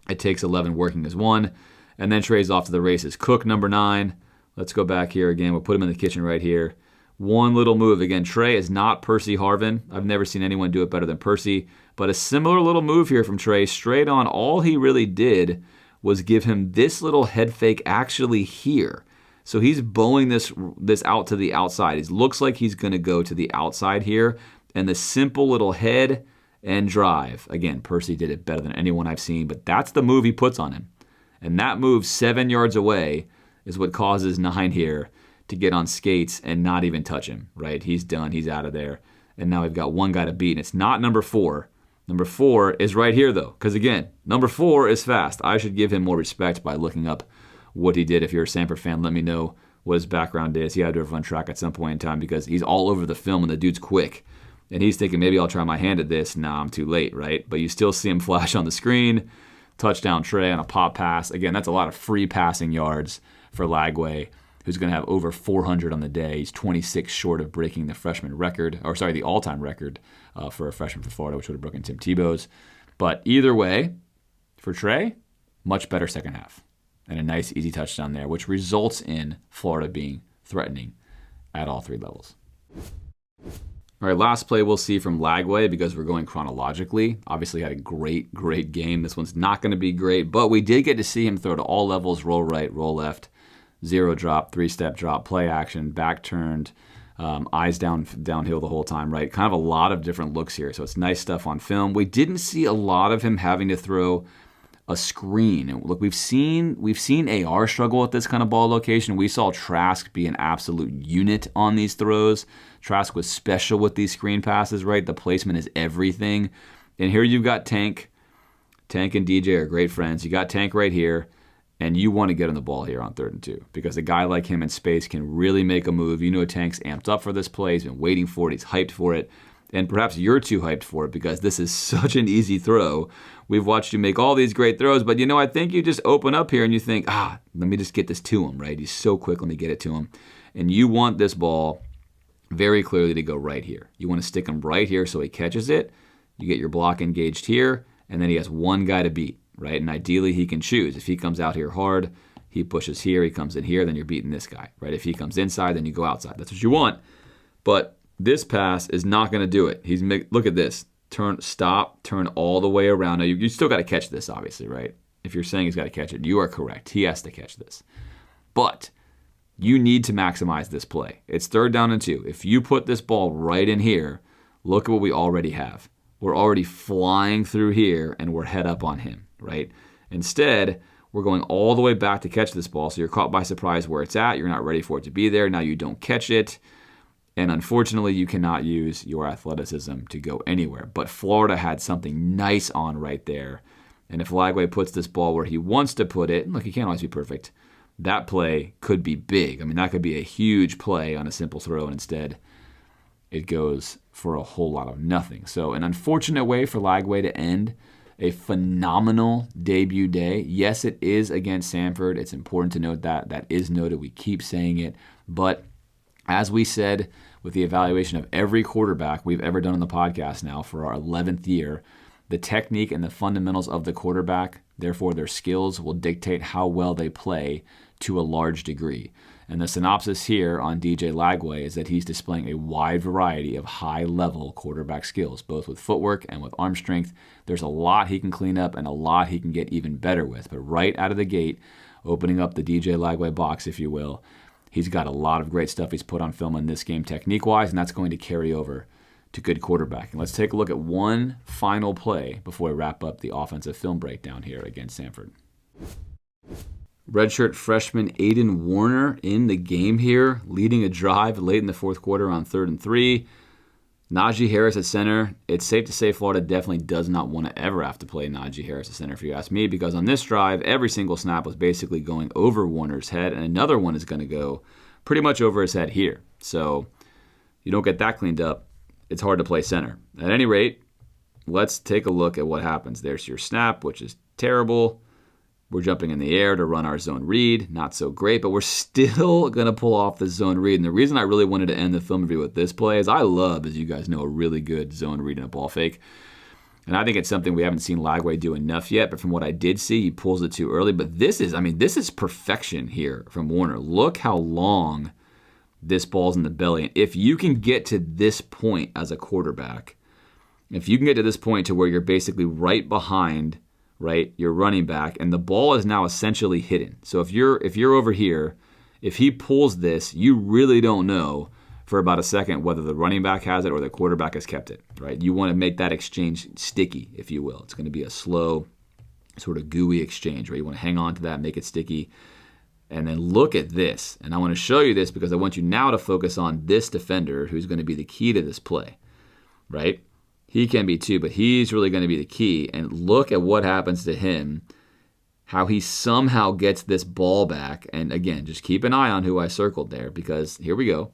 It takes 11 working as one. And then Trey's off to the races. Cook, number 9. Let's go back here again. We'll put him in the kitchen right here. One little move. Again, Trey is not Percy Harvin. I've never seen anyone do it better than Percy. But a similar little move here from Trey. Straight on. All he really did was give him this little head fake actually here. So he's bowing this out to the outside. It looks like he's going to go to the outside here. And the simple little head and drive. Again, Percy did it better than anyone I've seen. But that's the move he puts on him. And that move 7 yards away is what causes 9 here to get on skates and not even touch him, right? He's done. He's out of there. And now we've got one guy to beat, and it's not number 4. Number 4 is right here, though, because, again, number 4 is fast. I should give him more respect by looking up what he did. If you're a Samford fan, let me know what his background is. He had to have run track at some point in time because he's all over the film, and the dude's quick. And he's thinking, maybe I'll try my hand at this. Nah, I'm too late, right? But you still see him flash on the screen. Touchdown Trey on a pop pass. Again, that's a lot of free passing yards for Lagway, who's going to have over 400 on the day. He's 26 short of breaking the the all-time record for a freshman for Florida, which would have broken Tim Tebow's. But either way, for Trey, much better second half. And a nice, easy touchdown there, which results in Florida being threatening at all 3 levels. All right, last play we'll see from Lagway because we're going chronologically. Obviously had a great, great game. This one's not going to be great, but we did get to see him throw to all levels, roll right, roll left, 0 drop, 3-step drop, play action, back turned, eyes downhill the whole time, right? Kind of a lot of different looks here, so it's nice stuff on film. We didn't see a lot of him having to throw a screen. And look, we've seen AR struggle at this kind of ball location. We saw Trask be an absolute unit on these throws. Trask was special with these screen passes, right? The placement is everything. And here you've got Tank. Tank and DJ are great friends. You got Tank right here, and you want to get on the ball here on 3rd and 2 because a guy like him in space can really make a move. You know Tank's amped up for this play. He's been waiting for it. He's hyped for it. And perhaps you're too hyped for it because this is such an easy throw. We've watched you make all these great throws, but I think you just open up here and you think, let me just get this to him, right? He's so quick, let me get it to him. And you want this ball very clearly to go right here. You want to stick him right here so he catches it. You get your block engaged here, and then he has one guy to beat, right? And ideally he can choose. If he comes out here hard, he pushes here, he comes in here, then you're beating this guy, right? If he comes inside, then you go outside. That's what you want. But this pass is not going to do it. Look at this. Turn all the way around. Now, you still got to catch this, obviously, right? If you're saying he's got to catch it, you are correct. He has to catch this. But you need to maximize this play. It's 3rd down and 2. If you put this ball right in here, look at what we already have. We're already flying through here, and we're head up on him, right? Instead, we're going all the way back to catch this ball, so you're caught by surprise where it's at. You're not ready for it to be there. Now you don't catch it. And unfortunately, you cannot use your athleticism to go anywhere. But Florida had something nice on right there. And if Lagway puts this ball where he wants to put it, look, he can't always be perfect. That play could be big. I mean, that could be a huge play on a simple throw. And instead, it goes for a whole lot of nothing. So an unfortunate way for Lagway to end a phenomenal debut day. Yes, it is against Samford. It's important to note that. That is noted. We keep saying it. But as we said with the evaluation of every quarterback we've ever done on the podcast now for our 11th year, the technique and the fundamentals of the quarterback, therefore their skills, will dictate how well they play to a large degree. And the synopsis here on DJ Lagway is that he's displaying a wide variety of high-level quarterback skills, both with footwork and with arm strength. There's a lot he can clean up and a lot he can get even better with. But right out of the gate, opening up the DJ Lagway box, if you will, he's got a lot of great stuff he's put on film in this game technique-wise, and that's going to carry over to good quarterbacking. Let's take a look at one final play before we wrap up the offensive film breakdown here against Samford. Redshirt freshman Aiden Warner in the game here, leading a drive late in the 4th quarter on 3rd and 3. Najee Harris at center. It's safe to say Florida definitely does not want to ever have to play Najee Harris at center, if you ask me, because on this drive, every single snap was basically going over Warner's head, and another one is going to go pretty much over his head here. So you don't get that cleaned up, it's hard to play center. At any rate, let's take a look at what happens. There's your snap, which is terrible. We're jumping in the air to run our zone read. Not so great, but we're still going to pull off the zone read. And the reason I really wanted to end the film review with this play is I love, as you guys know, a really good zone read and a ball fake. And I think it's something we haven't seen Lagway do enough yet, but from what I did see, he pulls it too early. But this is perfection here from Warner. Look how long this ball's in the belly. And if you can get to this point as a quarterback, if you can get to this point to where you're basically right behind, right, your running back, and the ball is now essentially hidden. So if you're over here, if he pulls this, you really don't know for about a second whether the running back has it or the quarterback has kept it, right? You want to make that exchange sticky, if you will. It's going to be a slow, sort of gooey exchange, right? You want to hang on to that, make it sticky. And then look at this. And I want to show you this because I want you now to focus on this defender who's going to be the key to this play, right? He can be too, but he's really going to be the key. And look at what happens to him, how he somehow gets this ball back. And again, just keep an eye on who I circled there because here we go.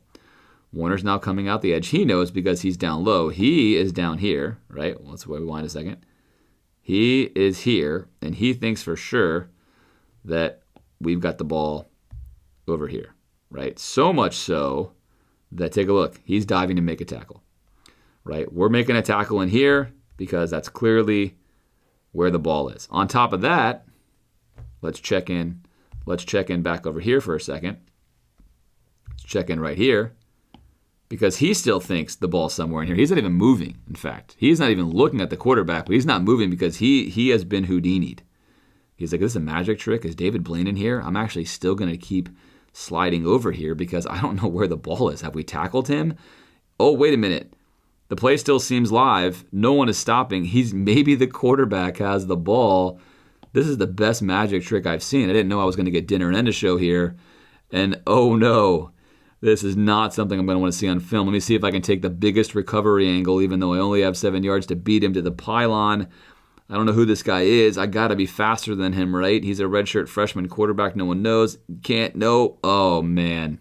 Warner's now coming out the edge. He knows because he's down low. He is down here, right? Well, that's where we wind a second. He is here, and he thinks for sure that we've got the ball over here, right? So much so that, take a look, he's diving to make a tackle. Right? We're making a tackle in here because that's clearly where the ball is. On top of that, let's check in back over here for a second. Let's check in right here because he still thinks the ball's somewhere in here. He's not even moving, in fact. He's not even looking at the quarterback, but he's not moving because he has been Houdini'd. He's like, this is a magic trick. Is David Blaine in here? I'm actually still going to keep sliding over here because I don't know where the ball is. Have we tackled him? Oh, wait a minute. The play still seems live. No one is stopping. Maybe the quarterback has the ball. This is the best magic trick I've seen. I didn't know I was going to get dinner and end a show here. And oh no, this is not something I'm going to want to see on film. Let me see if I can take the biggest recovery angle, even though I only have 7 yards to beat him to the pylon. I don't know who this guy is. I got to be faster than him, right? He's a redshirt freshman quarterback. No one knows. Can't. No. Oh man.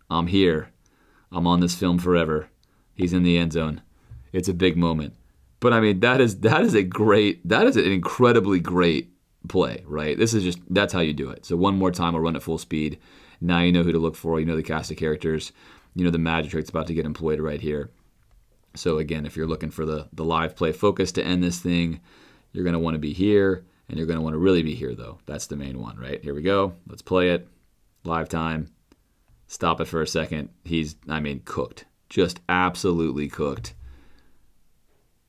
I'm here. I'm on this film forever. He's in the end zone. It's a big moment. But I mean, that is an incredibly great play, right? That's how you do it. So one more time, we'll run at full speed. Now you know who to look for. You know the cast of characters. You know the magic trick's about to get employed right here. So again, if you're looking for the live play focus to end this thing, you're going to want to be here, and you're going to want to really be here, though. That's the main one, right? Here we go. Let's play it. Live time. Stop it for a second. He's cooked. Just absolutely cooked.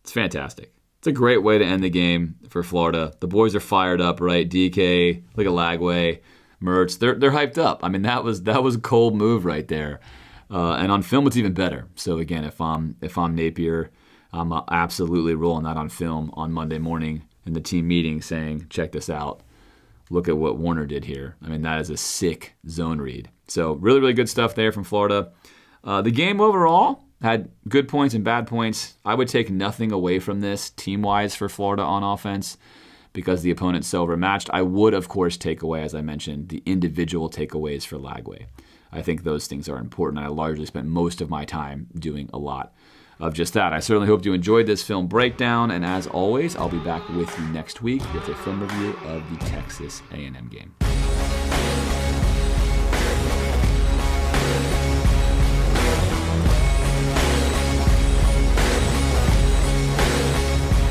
It's fantastic. It's a great way to end the game for Florida. The boys are fired up, right? DK, look at Lagway, Mertz. They're hyped up. I mean, that was a cold move right there. And on film, it's even better. So again, if I'm Napier, I'm absolutely rolling that on film on Monday morning in the team meeting saying, check this out. Look at what Warner did here. I mean, that is a sick zone read. So really, really good stuff there from Florida. The game overall had good points and bad points. I would take nothing away from this team-wise for Florida on offense because the opponent's so overmatched. I would, of course, take away, as I mentioned, the individual takeaways for Lagway. I think those things are important. I largely spent most of my time doing a lot of just that. I certainly hope you enjoyed this film breakdown, and as always, I'll be back with you next week with a film review of the Texas A&M game.